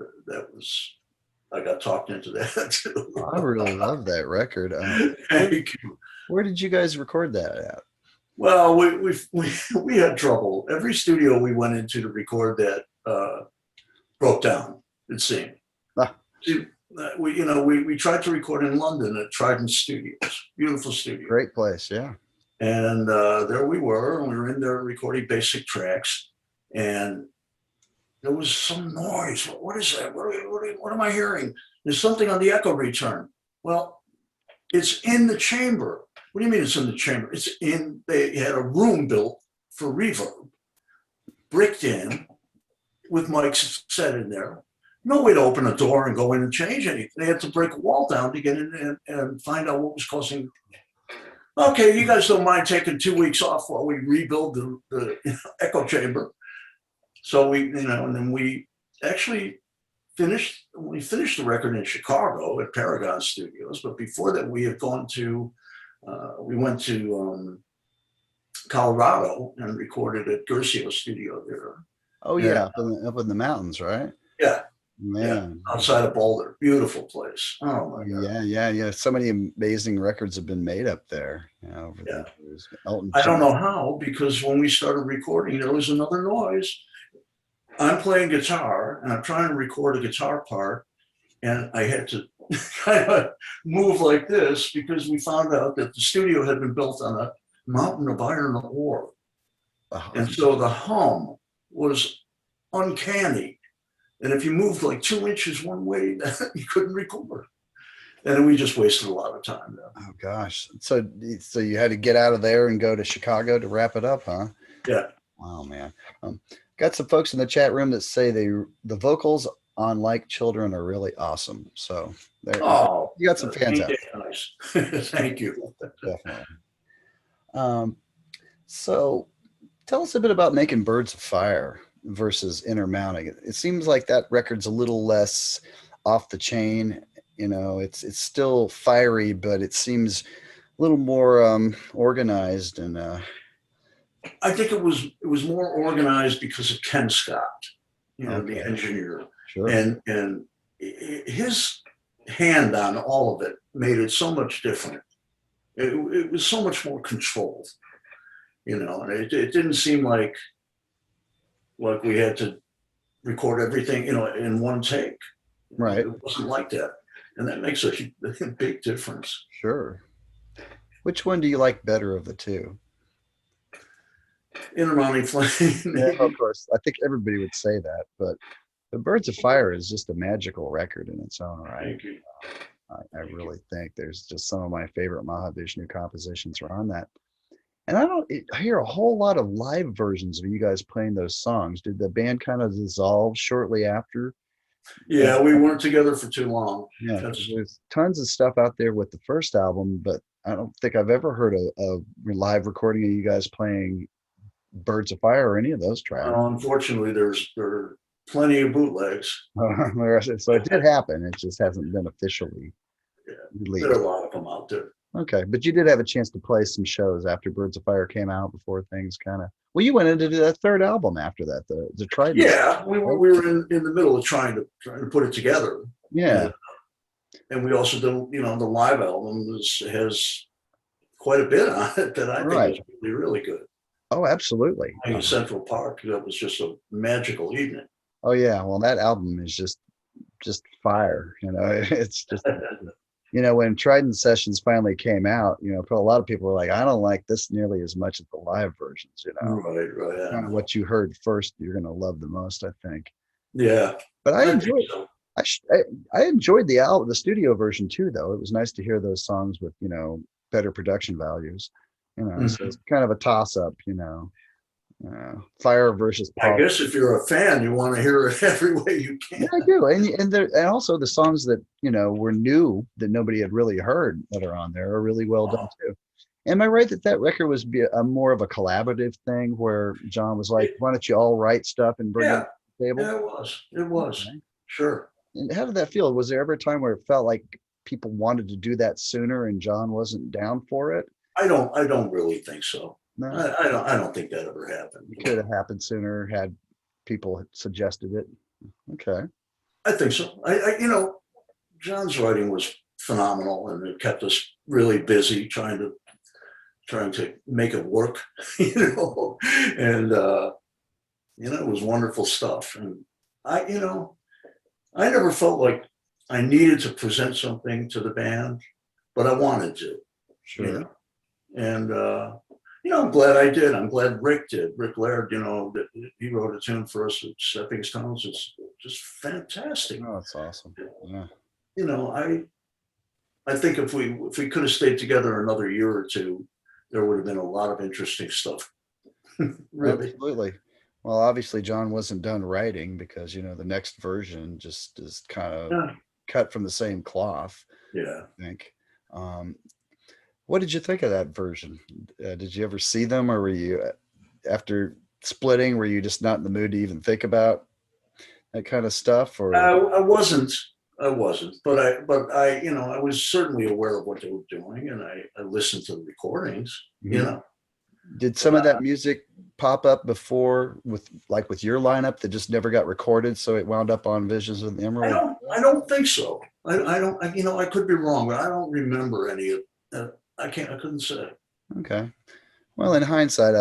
I got talked into that too. I really love that record. Thank you. Where did you guys record that at? Well, we had trouble. Every studio we went into to record that broke down, it seemed. We tried to record in London at Trident Studios, beautiful studio. Great place, yeah. And there we were, and we were in there recording basic tracks, and there was some noise. What is that? What am I hearing? There's something on the echo return. Well, it's in the chamber. What do you mean it's in the chamber? They had a room built for reverb, bricked in, with mics set in there. No way to open a door and go in and change anything. They had to break a wall down to get in and find out what was causing. Okay, you guys don't mind taking 2 weeks off while we rebuild the echo chamber. So and then we actually finished the record in Chicago at Paragon Studios. But before that, we had gone to, we went to Colorado and recorded at Gersio's studio there. Oh And, yeah, up in the mountains, right? yeah, yeah, Man. outside of Boulder. Beautiful place. Oh my God. Yeah. So many amazing records have been made up there, over Yeah. the years. Elton I don't John. know how, because when we started recording, there was another noise. I'm playing guitar and I'm trying to record a guitar part, and I had to kind of move like this because we found out that the studio had been built on a mountain of iron ore. Oh, And so the hum was uncanny. And if you moved like 2 inches one way, you couldn't record. And we just wasted a lot of time there. oh gosh. So you had to get out of there and go to Chicago to wrap it up, huh? Yeah. Wow, man. Got some folks in the chat room that say the vocals on Like Children are really awesome. So there, Oh, you got some fans out there. Nice. Thank you. Definitely. So tell us a bit about making Birds of Fire versus Intermounting. It seems like that record's a little less off the chain. It's still fiery, but it seems a little more organized and I think it was more organized because of Ken Scott, okay. the engineer. Sure. And his hand on all of it made it so much different. It was so much more controlled, and it didn't seem like we had to record everything, in one take. Right. It wasn't like that. And that makes a big difference. Sure. Which one do you like better of the two? Intermounting Flame. Yeah, of course. I think everybody would say that, but the Birds of Fire is just a magical record in its own right. Thank you. I really think there's just some of my favorite Mahavishnu compositions are on that. And I hear a whole lot of live versions of you guys playing those songs. Did the band kind of dissolve shortly after? Yeah, we weren't together for too long. Yeah, there's tons of stuff out there with the first album, but I don't think I've ever heard a live recording of you guys playing Birds of Fire or any of those tracks. Unfortunately, there are plenty of bootlegs. So it did happen. It just hasn't been officially released. There are a lot of them out there. Okay, but you did have a chance to play some shows after Birds of Fire came out before things kind of. Well, you went into that third album after that, the Trident. Yeah, we were in the middle of trying to put it together. Yeah, and we also did, the live album has quite a bit on it that I think is really, really good. Oh, absolutely. In Central Park, that was just a magical evening. Oh yeah, well that album is just fire. It's just. When Trident Sessions finally came out, a lot of people were like, I don't like this nearly as much as the live versions, Right. Yeah. Kind of what you heard first, you're going to love the most, I think. Yeah. But I enjoyed I enjoyed the studio version too, though. It was nice to hear those songs with, better production values, so it's kind of a toss up, Fire versus pop. I guess if you're a fan, you want to hear it every way you can. Yeah, I do, and also the songs that were new that nobody had really heard that are on there are really well done too. Am I right that record was more of a collaborative thing where John was like, "Why don't you all write stuff and bring it to the table?" Yeah, it was. Okay. Sure. And how did that feel? Was there ever a time where it felt like people wanted to do that sooner and John wasn't down for it? I don't really think so. No, I don't think that ever happened. It could have happened sooner had people suggested it. Okay. I think so. John's writing was phenomenal, and it kept us really busy trying to make it work, and it was wonderful stuff. And I never felt like I needed to present something to the band, but I wanted to. Sure. And I'm glad I did. I'm glad Rick did. Rick Laird, that he wrote a tune for us at Stepping Stones. It's just fantastic. Oh, that's awesome. Yeah. I think if we could have stayed together another year or two, there would have been a lot of interesting stuff. Really. Absolutely. Well, obviously John wasn't done writing because, the next version just is kind of cut from the same cloth. Yeah. I think. What did you think of that version? Did you ever see them, or were you, after splitting, were you just not in the mood to even think about that kind of stuff? Or I wasn't, but I was certainly aware of what they were doing, and I listened to the recordings, Did some of that music pop up before with your lineup that just never got recorded, so it wound up on Visions of the Emerald? I don't think so. I don't, I could be wrong, but I don't remember any of that. I couldn't say. Okay. Well, in hindsight,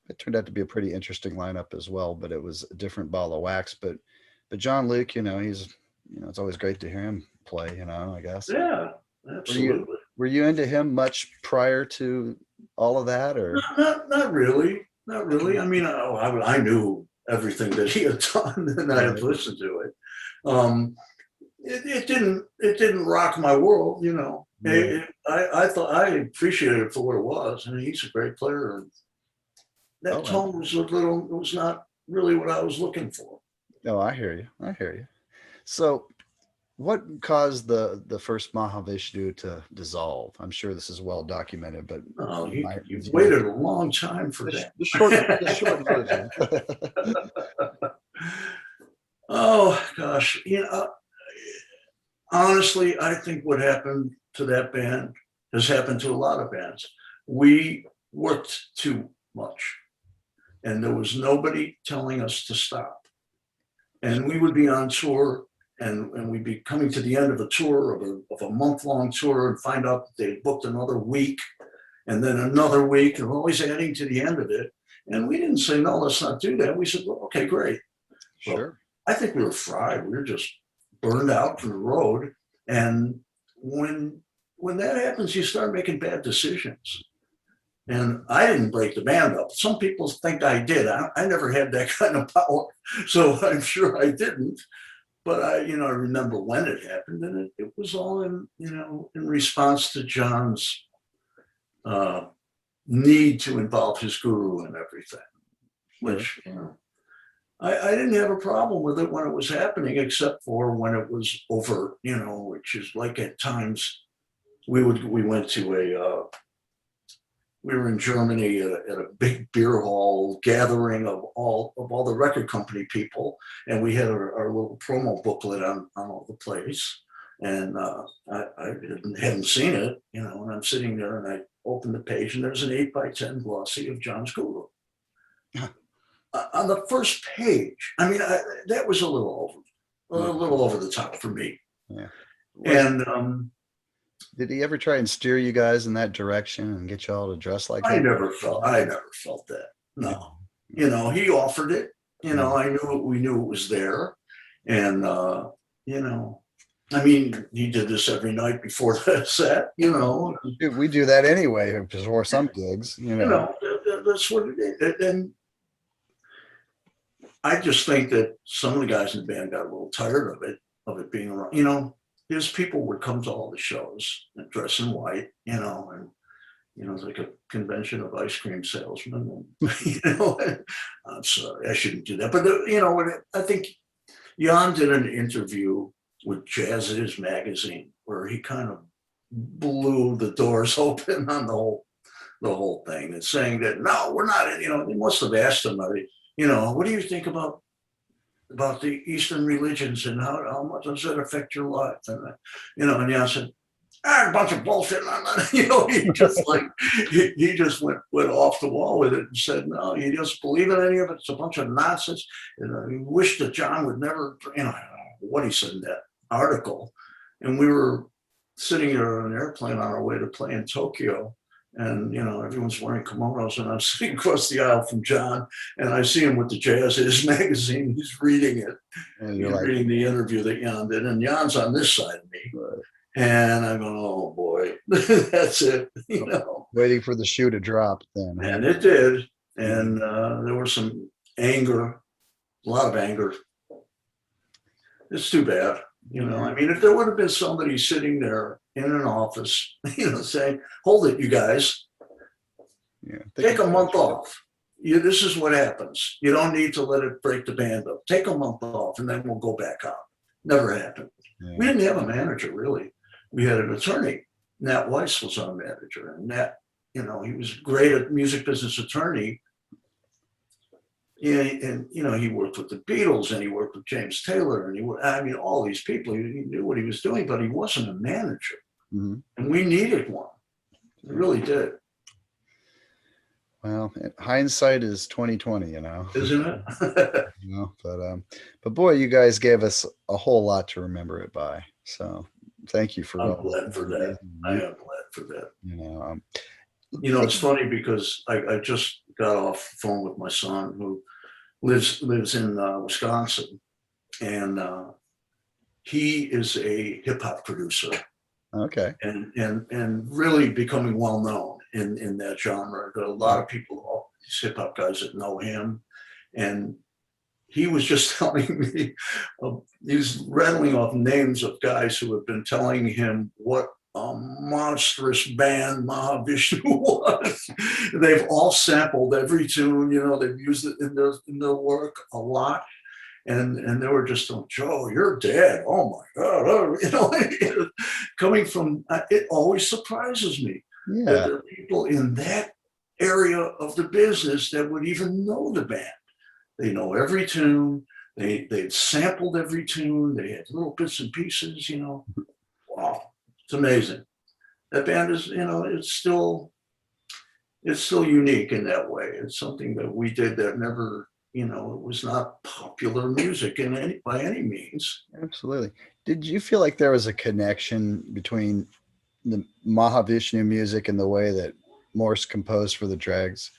it turned out to be a pretty interesting lineup as well, but it was a different ball of wax. But John Luke, he's, it's always great to hear him play, I guess. Yeah, absolutely. Were you into him much prior to all of that, or? Not really. Not really. I mean, I knew everything that he had done, and I had listened to it. It didn't rock my world, Yeah. I thought I appreciated it for what it was. I mean, he's a great player. And that tone was it was not really what I was looking for. No, I hear you. So what caused the first Mahavishnu to dissolve? I'm sure this is well documented, but you've waited a long time for that. The short version. Oh gosh, honestly, I think what happened to that band has happened to a lot of bands. We worked too much, and there was nobody telling us to stop. And we would be on tour, and we'd be coming to the end of a tour of a month-long tour, and find out that they booked another week, and then another week, and always adding to the end of it. And we didn't say, no, let's not do that. We said, well, okay, great. Sure. Well, I think we were fried. We were just burned out from the road. And when that happens, you start making bad decisions. And I didn't break the band up. Some people think I did. I never had that kind of power, so I'm sure I didn't. But I remember when it happened, and it was all in response to John's need to involve his guru and everything, which I didn't have a problem with it when it was happening, except for when it was overt, which is like at times we went to we were in Germany at a big beer hall gathering of all the record company people, and we had our little promo booklet on all the plays, and I hadn't seen it, and I'm sitting there and I open the page and there's an 8x10 glossy of John's guru. On the first page. I mean, that was a little over the top for me. Yeah. And did he ever try and steer you guys in that direction and get you all to dress like that? I never felt that. No. He offered it. We knew it was there. And I mean, he did this every night before the set, We do that anyway before some gigs, That's what it is. And I just think that some of the guys in the band got a little tired of it being around. His people would come to all the shows and dress in white, and it's like a convention of ice cream salesmen. And, I'm sorry, I shouldn't do that. But I think Jan did an interview with Jazz Is magazine where he kind of blew the doors open on the whole thing, and saying that no, we're not. They must have asked him, what do you think about the Eastern religions and how much does that affect your life? And and Jan said, a bunch of bullshit. He just he just went off the wall with it and said, no, you just believe in any of it. It's a bunch of nonsense. And he wished that John would never, I don't know what he said in that article. And we were sitting there on an airplane on our way to play in Tokyo. And, everyone's wearing kimonos, and I'm sitting across the aisle from John, and I see him with the Jazz Is magazine. He's reading it. And he's reading the interview that Jan did. And Jan's on this side of me. Right. And I'm going, oh, boy, that's it. Waiting for the shoe to drop then. And it did. And there was some anger, a lot of anger. It's too bad. I mean, if there would have been somebody sitting there in an office, saying, hold it, you guys, take a month off. This is what happens. You don't need to let it break the band up. Take a month off and then we'll go back on. Never happened. Yeah. We didn't have a manager, really. We had an attorney. Nat Weiss was our manager. And Nat, he was great at music business attorney. And he worked with the Beatles, and he worked with James Taylor, and all these people. He knew what he was doing, but he wasn't a manager. Mm-hmm. And we needed one. We really did. Well, hindsight is 2020, you know. Isn't it? You know, but boy, you guys gave us a whole lot to remember it by. So thank you for I'm all glad for that. I am you, glad for that. you know. You know, it's funny because I just got off the phone with my son who lives in Wisconsin, and he is a hip hop producer Okay. and really becoming well known in that genre. There are a lot of people, all these hip hop guys that know him, and he was just telling me, he was rattling off names of guys who have been telling him what a monstrous band Mahavishnu was. They've all sampled every tune, you know, they've used it in their work a lot. And they were just going, Joe, you're dead. Oh my God. Oh, you know, coming from, it always surprises me that Yeah. there are people in that area of the business that would even know the band. They know every tune. They've sampled every tune. They had little bits and pieces, you know. Wow, it's amazing. That band is, you know, it's still unique in that way. It's something that we did that never, you know, it was not popular music by any means. Absolutely. Did you feel like there was a connection between the Mahavishnu music and the way that Morse composed for the Dregs?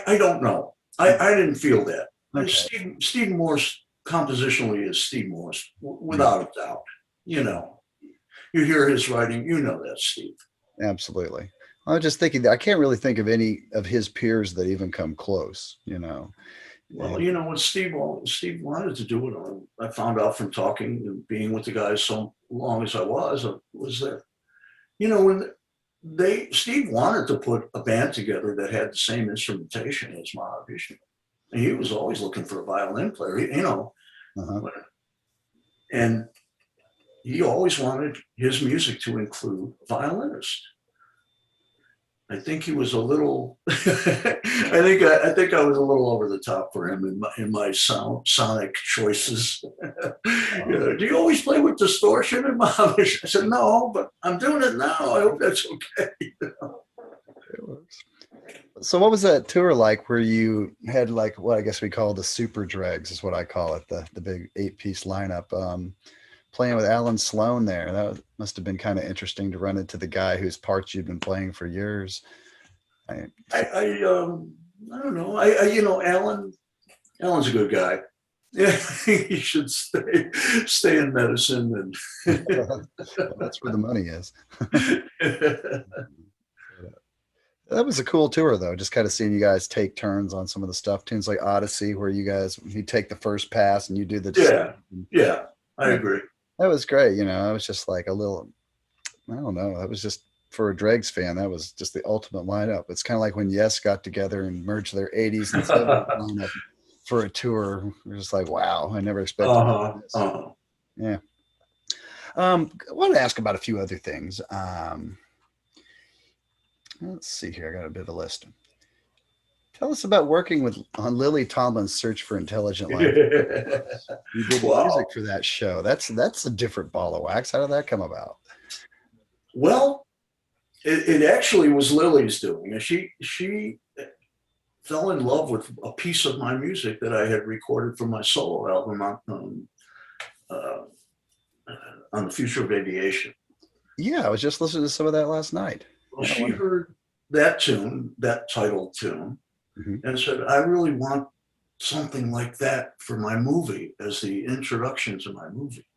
I don't know. I didn't feel that. Okay. Steve Morse compositionally is Steve Morse without a doubt. You know, you hear his writing, you know that's Steve. Absolutely. I was just thinking that I can't really think of any of his peers that even come close, you know. Well, And you know what Steve wanted to do it. I found out from talking and being with the guys so long as I was that, you know, when Steve wanted to put a band together that had the same instrumentation as Mahavishnu. And he was always looking for a violin player, you know, uh-huh. and he always wanted his music to include a violinist. I think he was a little. I think I was a little over the top for him in my sonic choices. You know, do you always play with distortion in Mahavishnu? I said no, but I'm doing it now. I hope that's okay. It works. So what was that tour like where you had like what I guess we call the super dregs is what I call it, the big 8-piece lineup, playing with Alan Sloan there. Must have been kind of interesting to run into the guy whose parts you've been playing for years. I don't know. You know, Alan's a good guy. Yeah, he should stay in medicine and Well, that's where the money is. That was a cool tour though, just kind of seeing you guys take turns on some of the stuff, tunes like Odyssey, where you take the first pass and you do the yeah, I yeah, agree. that was great. You know, I was just like a little, I don't know, that was just for a Dregs fan, that was just the ultimate lineup. It's kind of like when Yes got together and merged their 80s and 70s lineup for a tour. We're just like, wow, I never expected this. Yeah. I want to ask about a few other things. Let's see here. I got a bit of a list. Tell us about working on Lily Tomlin's Search for Intelligent Life. You did the music Wow. for that show. That's a different ball of wax. How did that come about? Well, it actually was Lily's doing. And she fell in love with a piece of my music that I had recorded for my solo album on the future of aviation. Yeah, I was just listening to some of that last night. Well, Yeah, she heard that tune, that title tune, and said, I really want something like that for my movie as the introduction to my movie.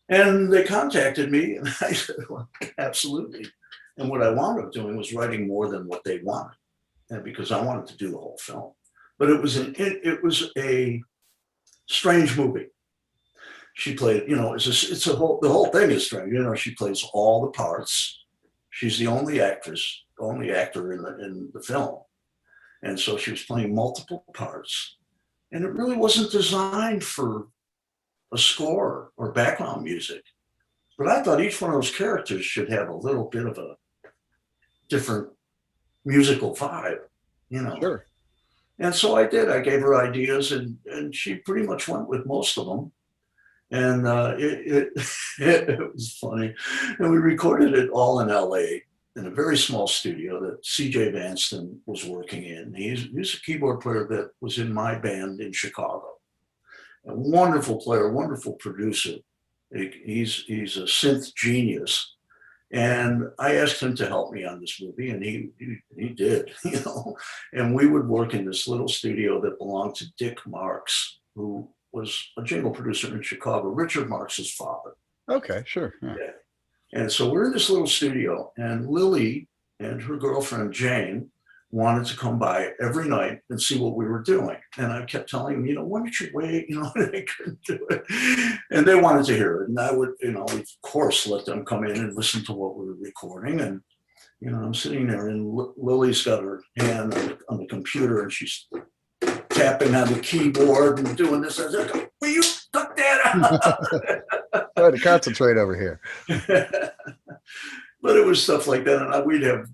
And they contacted me and I said, well, absolutely. And what I wound up doing was writing more than what they wanted, and because I wanted to do the whole film. But it was a strange movie. She played, you know, the whole thing is strange. You know, she plays all the parts. She's the only actor in the film. And so she was playing multiple parts. And it really wasn't designed for a score or background music. But I thought each one of those characters should have a little bit of a different musical vibe, you know. sure. And so I did. I gave her ideas and she pretty much went with most of them. And it was funny. And we recorded it all in LA in a very small studio that CJ Vanston was working in. He's a keyboard player that was in my band in Chicago. A wonderful player, wonderful producer. He's a synth genius. And I asked him to help me on this movie, and he did, you know. And we would work in this little studio that belonged to Dick Marks, who was a jingle producer in Chicago, Richard Marx's father. Okay, sure. Yeah. Yeah. And so we're in this little studio, and Lily and her girlfriend Jane wanted to come by every night and see what we were doing. And I kept telling them, you know, why don't you wait? You know, they couldn't do it. And they wanted to hear it. And I would, you know, of course, let them come in and listen to what we were recording. And, you know, I'm sitting there, and Lily's got her hand on the computer, and she's tapping on the keyboard and doing this. I was like, will you tuck that out? Try to concentrate over here. But it was stuff like that. And we'd have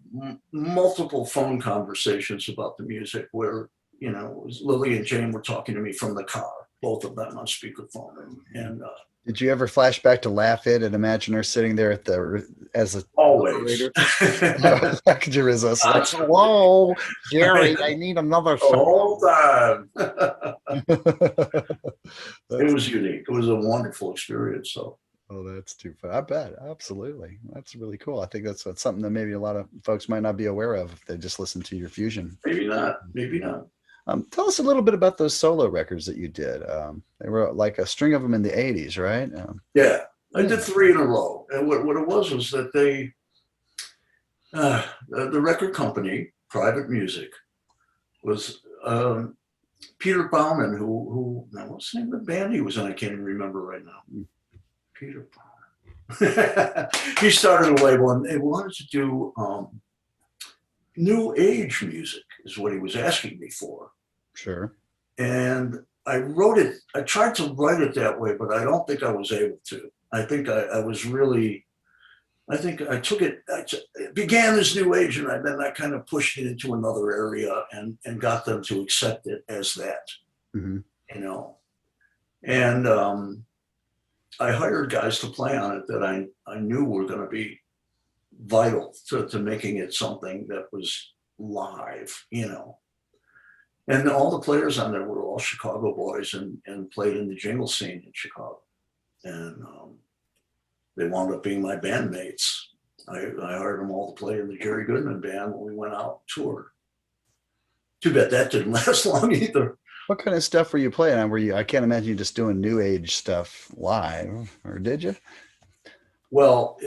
multiple phone conversations about the music where, you know, it was Lily and Jane were talking to me from the car, both of them on speakerphone. And did you ever flash back to Laugh-It and imagine her sitting there at as a always? Could you resist? Like, hello, Jerry, I need another the whole time. It was unique. It was a wonderful experience. So. Oh, that's too fun. I bet. Absolutely. That's really cool. I think that's something that maybe a lot of folks might not be aware of if they just listen to your fusion. Maybe not. Maybe not. Tell us a little bit about those solo records that you did. They were like a string of them in the 80s, right? Yeah. I did 3 in a row. And what it was that they, the record company, Private Music, was Peter Bauman, who now what's the name of the band he was in? I can't even remember right now. Peter Bauman. He started a label, and they wanted to do new age music is what he was asking me for. Sure. And I wrote it, I tried to write it that way, but I don't think I was able to. I think I was really, I think I took it, it began as new age, and then I kind of pushed it into another area and got them to accept it as that, you know. And I hired guys to play on it that I knew were going to be vital to making it something that was live, you know. And all the players on there were all Chicago boys and played in the jingle scene in Chicago. And they wound up being my bandmates. I hired them all to play in the Jerry Goodman band when we went out and toured. Too bad that didn't last long either. What kind of stuff were you playing on? I can't imagine you just doing new age stuff live, or did you? Well,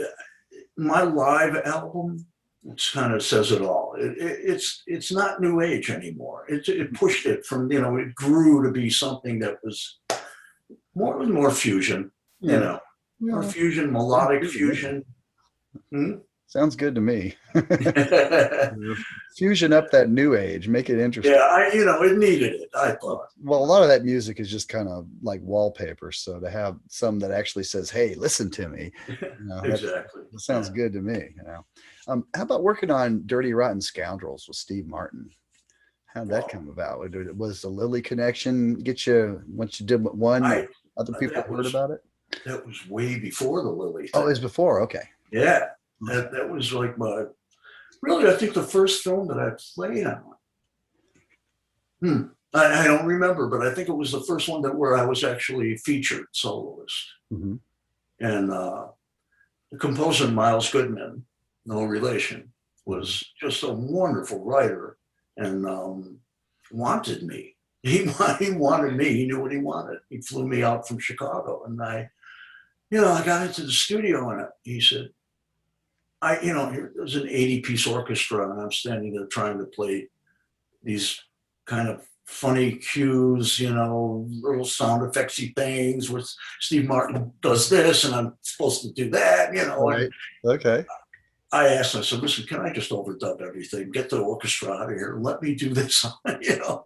my live album, which kind of says it all. It's not new age anymore. It pushed it from, you know, it grew to be something that was more fusion, you know, more fusion, melodic fusion. Sounds good to me. Fusion up that new age, make it interesting. Yeah, you know, it needed it, I thought. Well, a lot of that music is just kind of like wallpaper. So to have some that actually says, "Hey, listen to me," you know, exactly. That sounds good to me. You know, how about working on "Dirty Rotten Scoundrels" with Steve Martin? How did that come about? Was the Lily connection get you once you did one? Other people heard about it. That was way before the Lily thing. Oh, it was before. Okay. Yeah. That was like really, I think the first film that I played on. I don't remember, but I think it was the first one where I was actually featured soloist. And the composer, Miles Goodman, no relation, was just a wonderful writer and wanted me. He wanted me. He knew what he wanted. He flew me out from Chicago, and I got into the studio, and he said, there's an 80-piece orchestra, and I'm standing there trying to play these kind of funny cues, you know, little sound effectsy things where Steve Martin does this, and I'm supposed to do that, you know. Right. Okay. I asked him, I said, listen, can I just overdub everything, get the orchestra out of here, and let me do this, you know?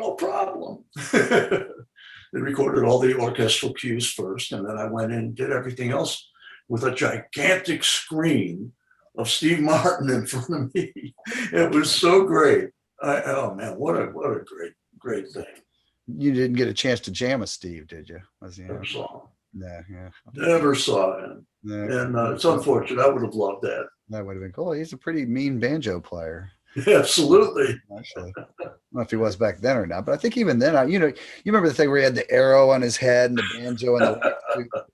No problem. They recorded all the orchestral cues first, and then I went in and did everything else with a gigantic screen of Steve Martin in front of me. It was so great. Oh man, what a great thing. You didn't get a chance to jam with Steve, did you? Never saw him. Yeah. Never saw him. Yeah. And it's unfortunate. I would have loved that. That would have been cool. He's a pretty mean banjo player. Absolutely. Actually, I don't know if he was back then or not, but I think even then, you remember the thing where he had the arrow on his head and the banjo and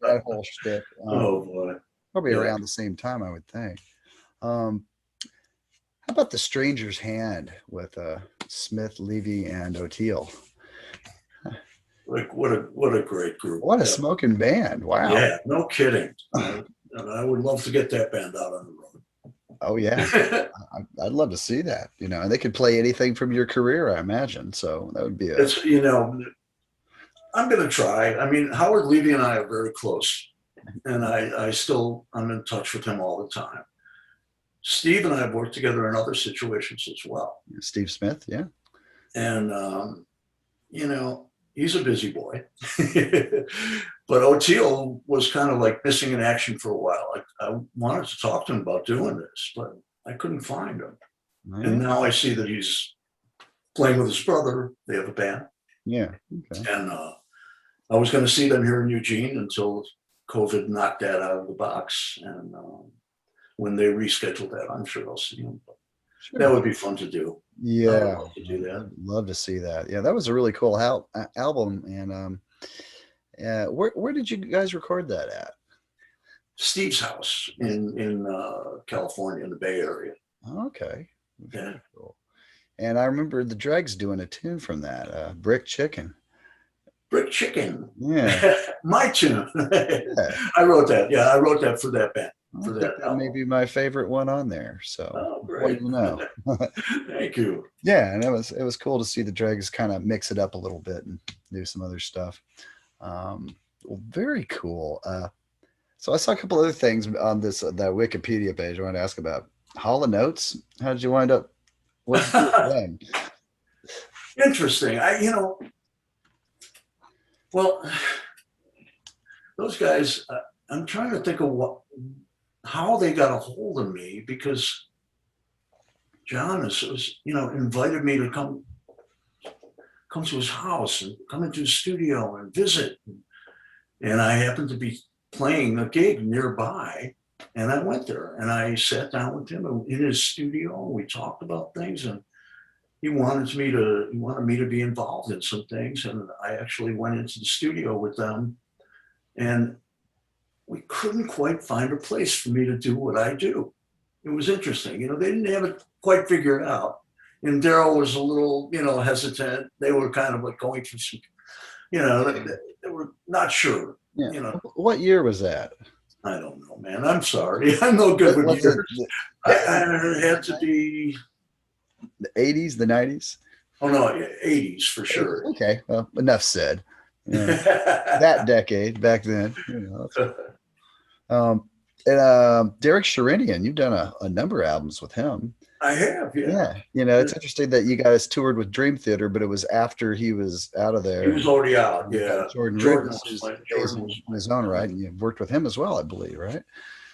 that whole shtick. Oh boy. Probably around the same time, I would think. How about The Stranger's Hand with Smith, Levy, and O'Teal? Like what a great group. What a smoking band. Wow. Yeah, no kidding. And I would love to get that band out on the road. Oh yeah. I'd love to see that, and they could play anything from your career, I imagine. So that would be I'm going to try. I mean, Howard Levy and I are very close, and I'm in touch with him all the time. Steve and I have worked together in other situations as well. Steve Smith. Yeah. And, he's a busy boy, but O'Teal was kind of like missing in action for a while. I wanted to talk to him about doing this, but I couldn't find him. Right. And now I see that he's playing with his brother. They have a band. Yeah. Okay. And I was going to see them here in Eugene until COVID knocked that out of the box. And when they reschedule that, I'm sure I'll see them. But sure. That would be fun to do. Yeah, I'd love to do that. I'd love to see that. Yeah, that was a really cool album. And where did you guys record that at? Steve's house in California, in the Bay Area. Okay. Very cool. And I remember the Dregs doing a tune from that, Brick Chicken. Brick Chicken. Yeah. My tune. Yeah. I wrote that. Yeah, I wrote that for that band. For that may be my favorite one on there. So great. Thank you. Yeah, and it was cool to see the Dregs kind of mix it up a little bit and do some other stuff. Well, very cool. So I saw a couple other things on that Wikipedia page I wanted to ask about. Hall & Oates. How did you wind up? What's then? Interesting. Well, those guys. I'm trying to think of how they got a hold of me, because John was invited me to come to his house and come into his studio and visit. And I happened to be playing a gig nearby, and I went there and I sat down with him in his studio and we talked about things, and he wanted me to be involved in some things. And I actually went into the studio with them, and we couldn't quite find a place for me to do what I do. It was interesting. They didn't have it quite figured out. And Daryl was a little, hesitant. They were kind of like going through some, they were not sure. Yeah. What year was that? I don't know, man. I'm sorry. I'm no good with years. It had to be the 80s, the 90s? Oh, no, 80s for sure. Okay. Well, enough said. That decade back then. And Derik Sherinian, you've done a number of albums with him. I have, yeah. It's interesting that you guys toured with Dream Theater, but it was after he was out of there. He was already out, yeah. Jordan was in his own right, and you worked with him as well, I believe, right?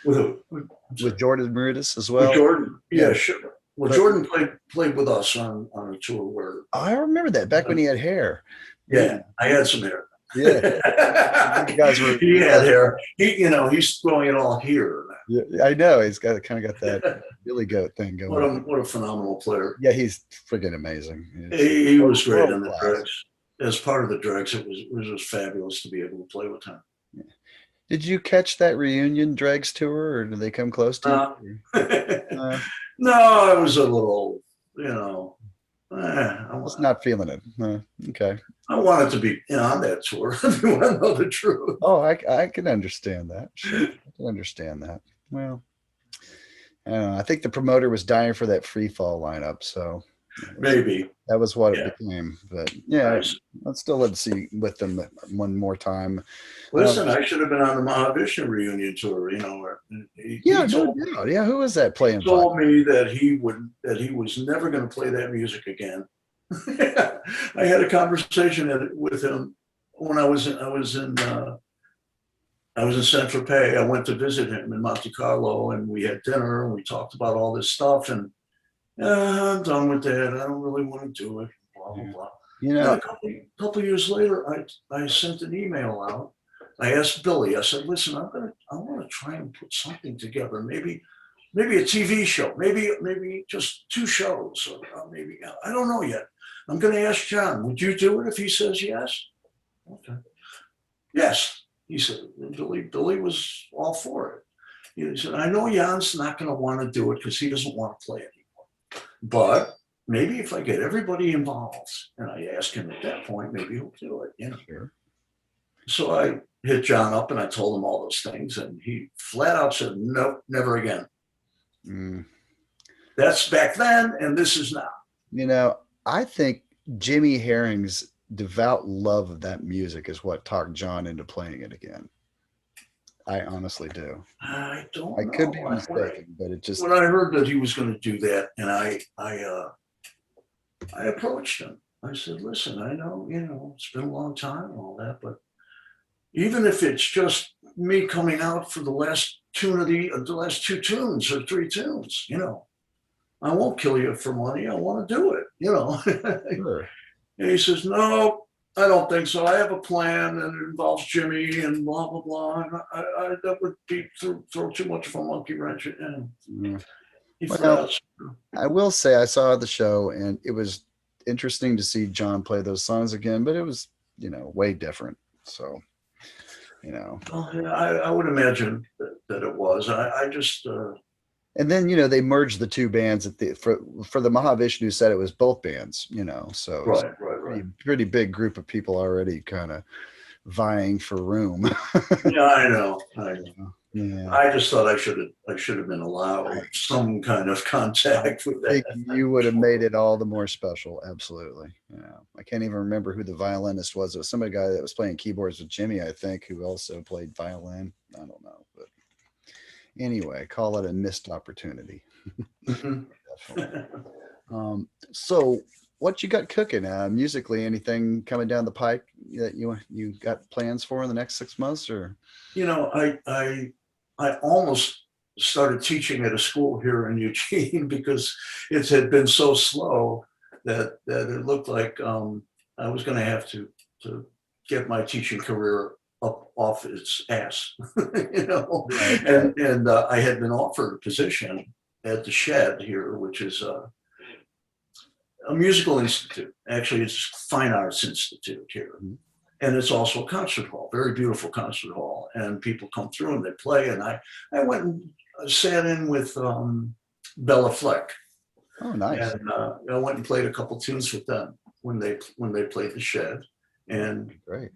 With Jordan Rudess as well. With Jordan, yeah, sure. Well, Jordan played with us on a tour where I remember that back when he had hair. Yeah, I had some hair. Yeah, you guys were. He had hair. He's throwing it all here. Yeah, I know. He's got that Billy Goat thing going. What a phenomenal player. Yeah, he's freaking amazing. He was great in the Dregs. As part of the Dregs, it was just fabulous to be able to play with him. Yeah. Did you catch that reunion Dregs tour, or did they come close to you? No, I was a little, I was not feeling it. Okay. I wanted to be on that tour, if you want to know the truth. Oh, I can understand that. Sure. I can understand that. Well, I think the promoter was dying for that free fall lineup, so maybe that was what it became. But nice. Let's see with them one more time. Listen, I should have been on the Mahavishnu reunion tour. Where who was that playing? He told me that he was never going to play that music again. I had a conversation with him when I was in Saint Tropez. I went to visit him in Monte Carlo, and we had dinner and we talked about all this stuff. And I'm done with that. I don't really want to do it. Blah blah blah. You And know, a couple years later, I sent an email out. I asked Billy, I said, listen, I want to try and put something together. Maybe a TV show, maybe just 2 shows, or maybe, I don't know yet. I'm going to ask John, would you do it if he says yes? Okay. Yes, he said. Billy was all for it. He said, I know Jan's not going to want to do it because he doesn't want to play anymore. But maybe if I get everybody involved and I ask him at that point, maybe he'll do it, you know. sure. So I hit John up and I told him all those things, and he flat out said, nope, never again. Mm. That's back then, and this is now. You know, I think Jimmy Herring's devout love of that music is what talked John into playing it again. I honestly do. I don't I know. could be mistaken, but it just When I heard that he was going to do that, and I approached him. I said, listen, I know, you know, it's been a long time and all that, but even if it's just me coming out for the last tune of the last 2 tunes or 3 tunes, you know, I won't kill you for money. I want to do it, you know. sure. And he says, no, I don't think so. I have a plan, and it involves Jimmy and blah, blah, blah. And that would be throw too much of a monkey wrench in. Mm. He Well, forgot. I will say I saw the show and it was interesting to see John play those songs again, but it was, you know, way different. So, you know. Well, yeah, I would imagine that it was. I just And then, you know, they merged the 2 bands at the for the Mahavishnu set, it was both bands, you know, so it was right. pretty big group of people already kind of vying for room. Yeah, I know. Yeah. I just thought I should have been allowed some kind of contact with I think that. you would have made it all the more special. Absolutely. Yeah. I can't even remember who the violinist was. It was some guy that was playing keyboards with Jimmy, I think, who also played violin. I don't know, but anyway, call it a missed opportunity. Mhm. Definitely. So what you got cooking musically? Anything coming down the pike that you got plans for in the next 6 months, or? You know, I almost started teaching at a school here in Eugene because it had been so slow that it looked like I was going to have to get my teaching career up off its ass, you know. Right. And I had been offered a position at the Shed here, which is a musical institute. Actually, it's a fine arts institute here. Mm-hmm. And it's also a concert hall, very beautiful concert hall. And people come through and they play. And I went and sat in with Bella Fleck. Oh, nice. And I went and played a couple tunes with them when they played the Shed. And great.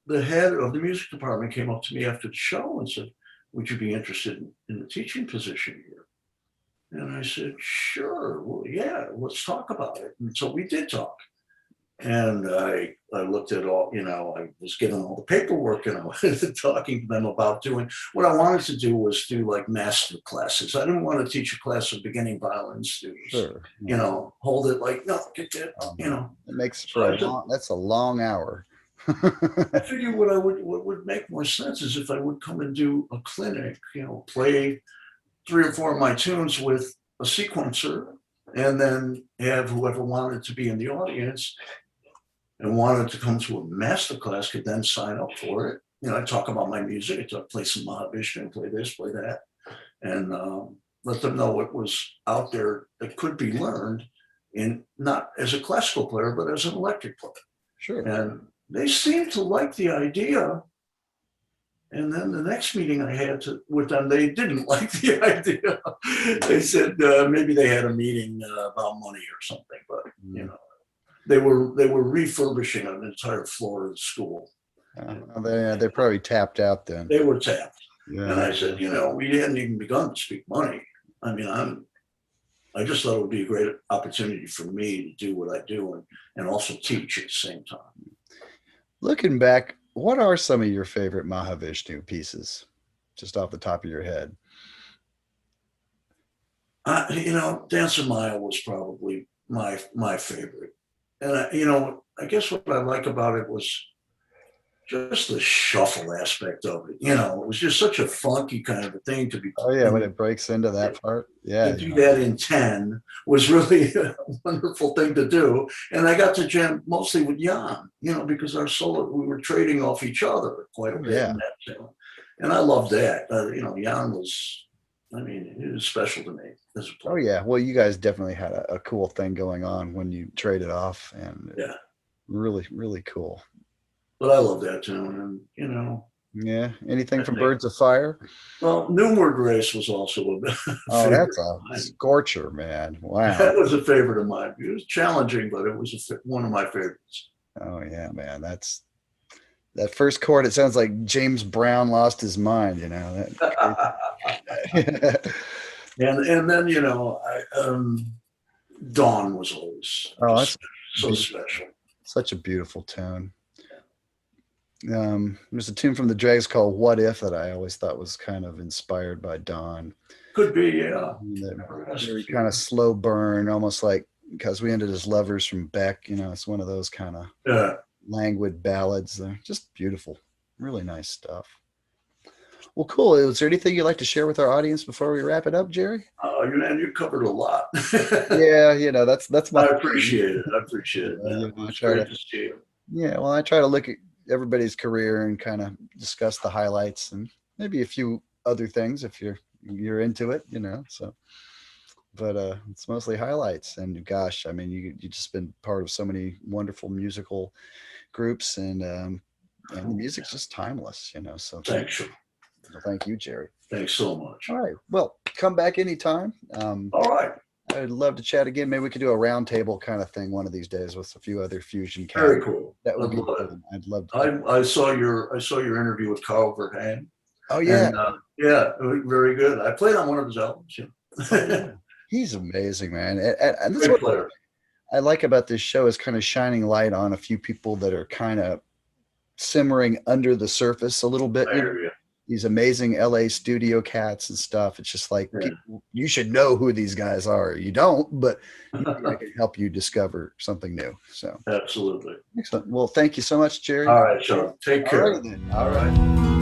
The head of the music department came up to me after the show and said, would you be interested in the teaching position here? And I said, sure, well, yeah, let's talk about it. And so we did talk. And I looked at all, you know, I was given all the paperwork and I was talking to them about doing, what I wanted to do was do like master classes. I didn't want to teach a class of beginning violin students, Sure. you know, hold it like, no, get that, you know. It makes for that's a long hour. I figured what would make more sense is if I would come and do a clinic, you know, play 3 or 4 of my tunes with a sequencer, and then have whoever wanted to be in the audience and wanted to come to a master class could then sign up for it. You know, I talk about my music. I play some Mahavishnu, play this, play that, and let them know what was out there that could be learned in not as a classical player, but as an electric player. Sure. And they seemed to like the idea. And then the next meeting I had with them, they didn't like the idea. They said maybe they had a meeting about money or something, but you know, they were refurbishing an entire floor of the school. They probably tapped out then. They were tapped. Yeah. And I said, you know, we hadn't even begun to speak money. I mean, I just thought it would be a great opportunity for me to do what I do and also teach at the same time. Looking back, what are some of your favorite Mahavishnu pieces, just off the top of your head? You know, Dance of Maya was probably my favorite. And, you know, I guess what I like about it was just the shuffle aspect of it. It was just such a funky kind of a thing to be. Oh yeah, when it breaks into that part. Yeah. To do that in 10 was really a wonderful thing to do. And I got to jam mostly with Jan, because we were trading off each other quite a bit. Yeah. In that, and I loved that. Jan was, he was special to me as a player. Oh yeah. Well, you guys definitely had a cool thing going on when you traded off, and yeah, really, really cool. But I love that tune, and yeah. Anything from Birds of Fire? Well, Moonward Race was also a bit. Oh, that's a scorcher, man! Wow, that was a favorite of mine. It was challenging, but it was one of my favorites. Oh yeah, man! That first chord. It sounds like James Brown lost his mind. And then Dawn was always so special. Such a beautiful tune. There's a tune from the Dregs called "What If" that I always thought was kind of inspired by Dawn. Could be, yeah. Very kind of slow burn, almost like Because We Ended as Lovers from Beck. It's one of those kind of languid ballads. They're just beautiful, really nice stuff. Well, cool. Is there anything you'd like to share with our audience before we wrap it up, Jerry? You covered a lot. Yeah, that's my. I appreciate it. It's great to see you. Yeah, well, I try to look at everybody's career and kind of discuss the highlights and maybe a few other things if you're into it, so. But it's mostly highlights. And gosh, you just been part of so many wonderful musical groups, and the music's just timeless, So thank you. Well, thank you, Jerry. Thanks so much. All right. Well, come back anytime. All right. I'd love to chat again. Maybe we could do a round table kind of thing one of these days with a few other fusion cats. Very cool. That would be cool. I'd love to. I saw your interview with Carl Verheyen. Oh yeah. And, yeah, very good. I played on one of his albums. He's amazing, man. And that's what I like about this show is kind of shining light on a few people that are kind of simmering under the surface a little bit. These amazing LA studio cats and stuff. It's just like, you should know who these guys are. You don't, but I can help you discover something new. So absolutely. Excellent. Well, thank you so much, Jerry. All right, Sean. Take care. All right.